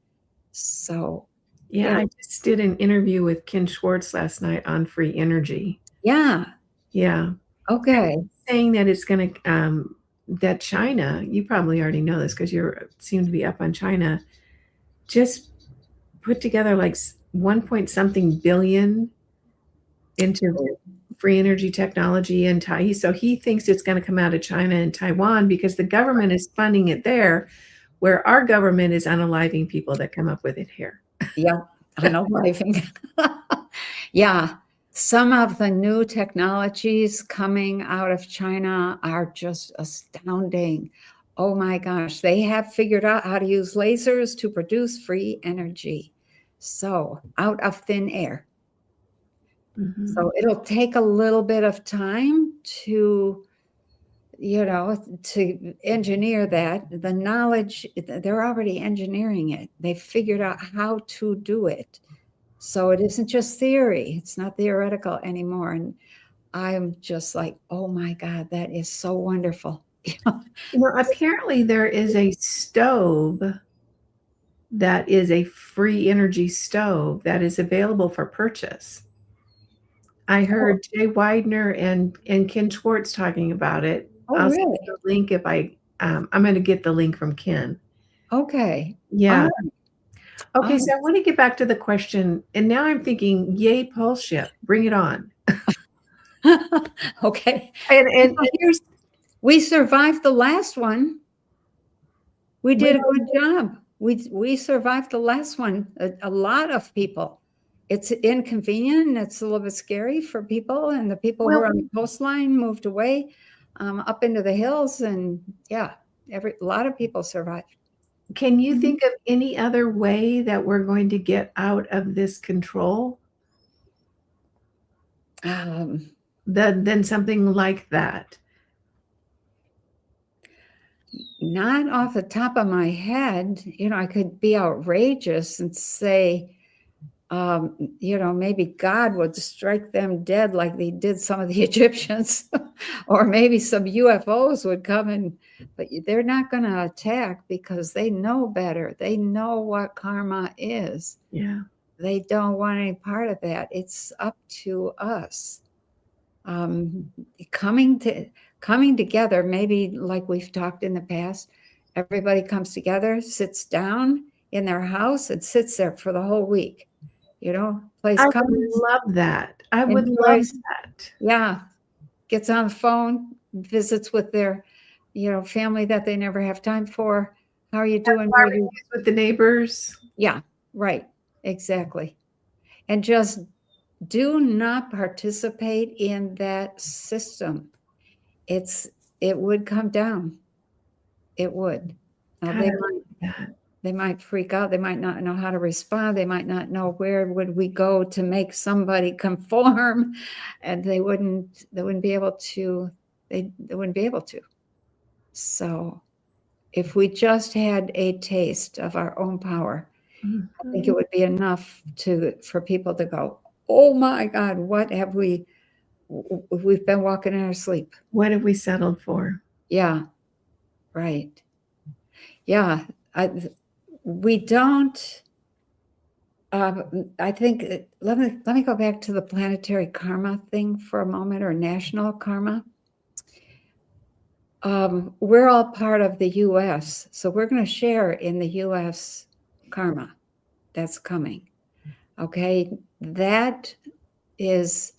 So Yeah, I just did an interview with Ken Schwartz last night on free energy. yeah. Yeah. Okay. Saying that it's going to, that China, you probably already know this because you seem to be up on China, just put together like 1 point something billion into free energy technology in Taiwan. So he thinks it's going to come out of China and Taiwan because the government is funding it there, where our government is unaliving people that come up with it here. Yeah, unaliving. Yeah, some of the new technologies coming out of China are just astounding. Oh my gosh, they have figured out how to use lasers to produce free energy. So out of thin air. Mm-hmm. So it'll take a little bit of time to, to engineer that. The knowledge, they're already engineering it. They figured out how to do it. So it isn't just theory. It's not theoretical anymore. And I'm just like, oh my God, that is so wonderful. Apparently there is a stove that is a free energy stove that is available for purchase. I heard Jay Widener and Ken Schwartz talking about it. Oh, I'll really? send the link if I'm going to get the link from Ken. Okay. Yeah. Okay, Oh. so I want to get back to the question, and now I'm thinking, yay, pulse ship, bring it on. Okay. And here's, we survived the last one. We did a good job. We survived the last one. A lot of people. It's inconvenient. It's a little bit scary for people, and the people who are on the coastline moved away up into the hills, and yeah, a lot of people survived. Can you think of any other way that we're going to get out of this control than something like that? Not off the top of my head. I could be outrageous and say, maybe God would strike them dead like they did some of the Egyptians, or maybe some UFOs would come but they're not going to attack because they know better. They know what karma is. Yeah. They don't want any part of that. It's up to us. Coming together, maybe like we've talked in the past, everybody comes together, sits down in their house and sits there for the whole week. Plays I cards. would love that. I would love that. Yeah. Gets on the phone, visits with their, family that they never have time for. How are you doing? With the neighbors? Yeah, right. Exactly. And just do not participate in that system. It would come down. It would. They might freak out. They might not know how to respond. They might not know where would we go to make somebody conform, and they wouldn't be able to. They wouldn't be able to. So, if we just had a taste of our own power, I think it would be enough for people to go, "Oh my God, what have we've been walking in our sleep? What have we settled for?" Yeah, right. Yeah, we don't. I think let me go back to the planetary karma thing for a moment, or national karma. We're all part of the U.S., so we're going to share in the U.S. karma that's coming. Okay, that is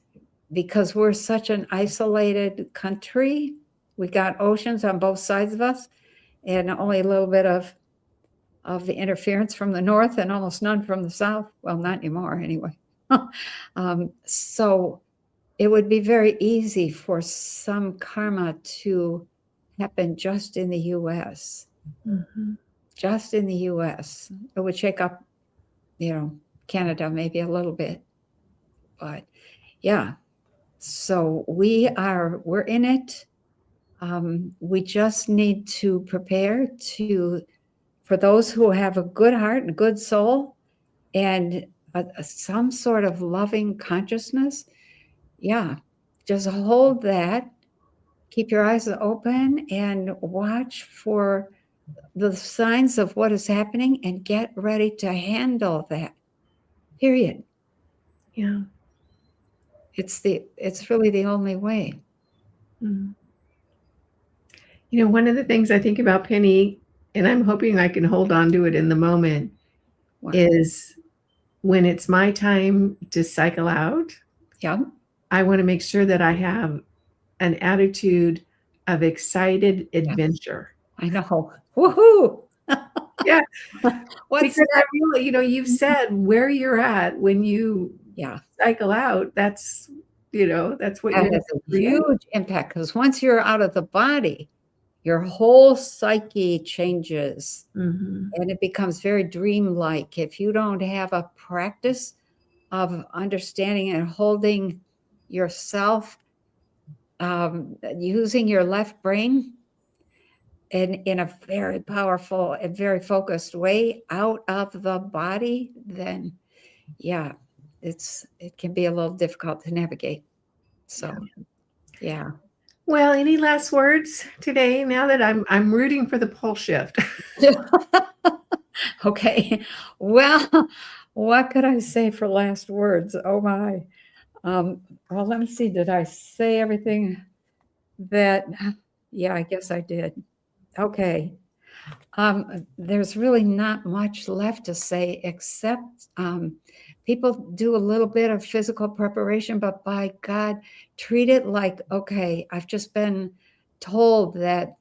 because we're such an isolated country. We got oceans on both sides of us, and only a little bit of the interference from the north and almost none from the south. Well, not anymore anyway. So it would be very easy for some karma to happen just in the U.S. Just in the U.S. It would shake up, Canada maybe a little bit. But yeah, so we're in it. We just need to prepare for those who have a good heart and good soul and some sort of loving consciousness. Yeah, just hold that. Keep your eyes open and watch for the signs of what is happening and get ready to handle that. Period. Yeah. It's really the only way. Mm. You know, one of the things I think about, Penny, and I'm hoping I can hold on to it in the moment, Wow. is when it's my time to cycle out, Yeah. I want to make sure that I have an attitude of excited adventure. I know. Woohoo! Yeah. What's Because I that? really, you know, you've said where you're at when you Yeah. cycle out, that's, you know, that's what That you're going has to a create. huge impact because once you're out of the body, your whole psyche changes Mhm. and it becomes very dreamlike. If you don't have a practice of understanding and holding yourself, using your left brain in a very powerful and very focused way out of the body, then yeah, it can be a little difficult to navigate. So yeah. Well, any last words today now that I'm rooting for the pole shift? Okay. Well, what could I say for last words? Oh my. Well, let me see. Did I say everything that? Yeah, I guess I did. Okay. There's really not much left to say except people do a little bit of physical preparation, but by God, treat it like, okay, I've just been told that,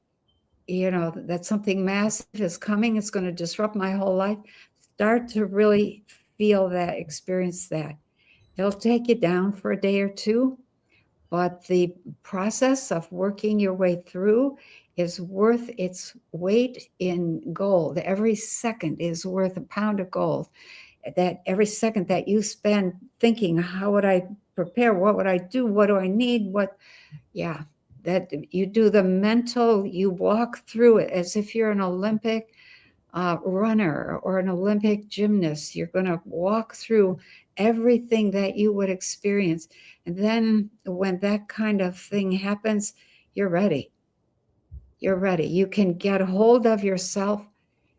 you know, that something massive is coming. It's going to disrupt my whole life. Start to really feel that, experience that. It'll take you down for a day or two, but the process of working your way through is worth its weight in gold. Every second is worth a pound of gold. That every second that you spend thinking, how would I prepare? What would I do? What do I need? What, yeah, that you do the mental, you walk through it as if you're an Olympic runner or an Olympic gymnast. You're going to walk through everything that you would experience. And then when that kind of thing happens, you're ready. You're ready. You can get a hold of yourself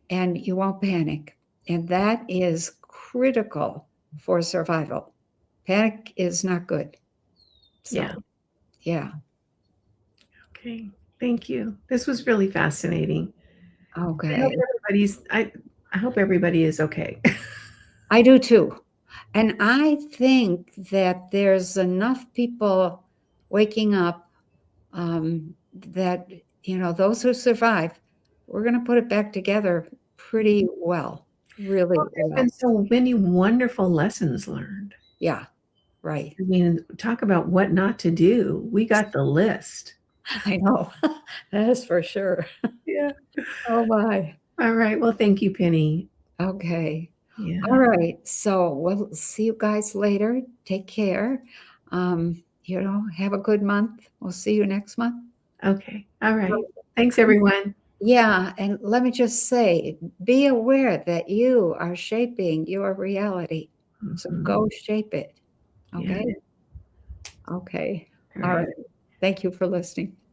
and you won't panic. And that is critical for survival. Panic is not good. So, Yeah. yeah. Okay. Thank you. This was really fascinating. Okay. I hope everybody is okay. I do too. And I think that there's enough people waking up that, you know, those who survive, we're going to put it back together pretty well, really Well, there's well. been so many wonderful lessons learned. Yeah, right. I mean, talk about what not to do. We got the list. I know. That is for sure. Yeah. Oh my. All right. Well, thank you, Penny. Okay. Yeah. All right. So we'll see you guys later. Take care. You know, have a good month. We'll see you next month. Okay. All right. Thanks, everyone. Yeah, and let me just say, be aware that you are shaping your reality. So Mhm. go shape it. Yeah. Okay? Okay. All All right. right. Thank you for listening.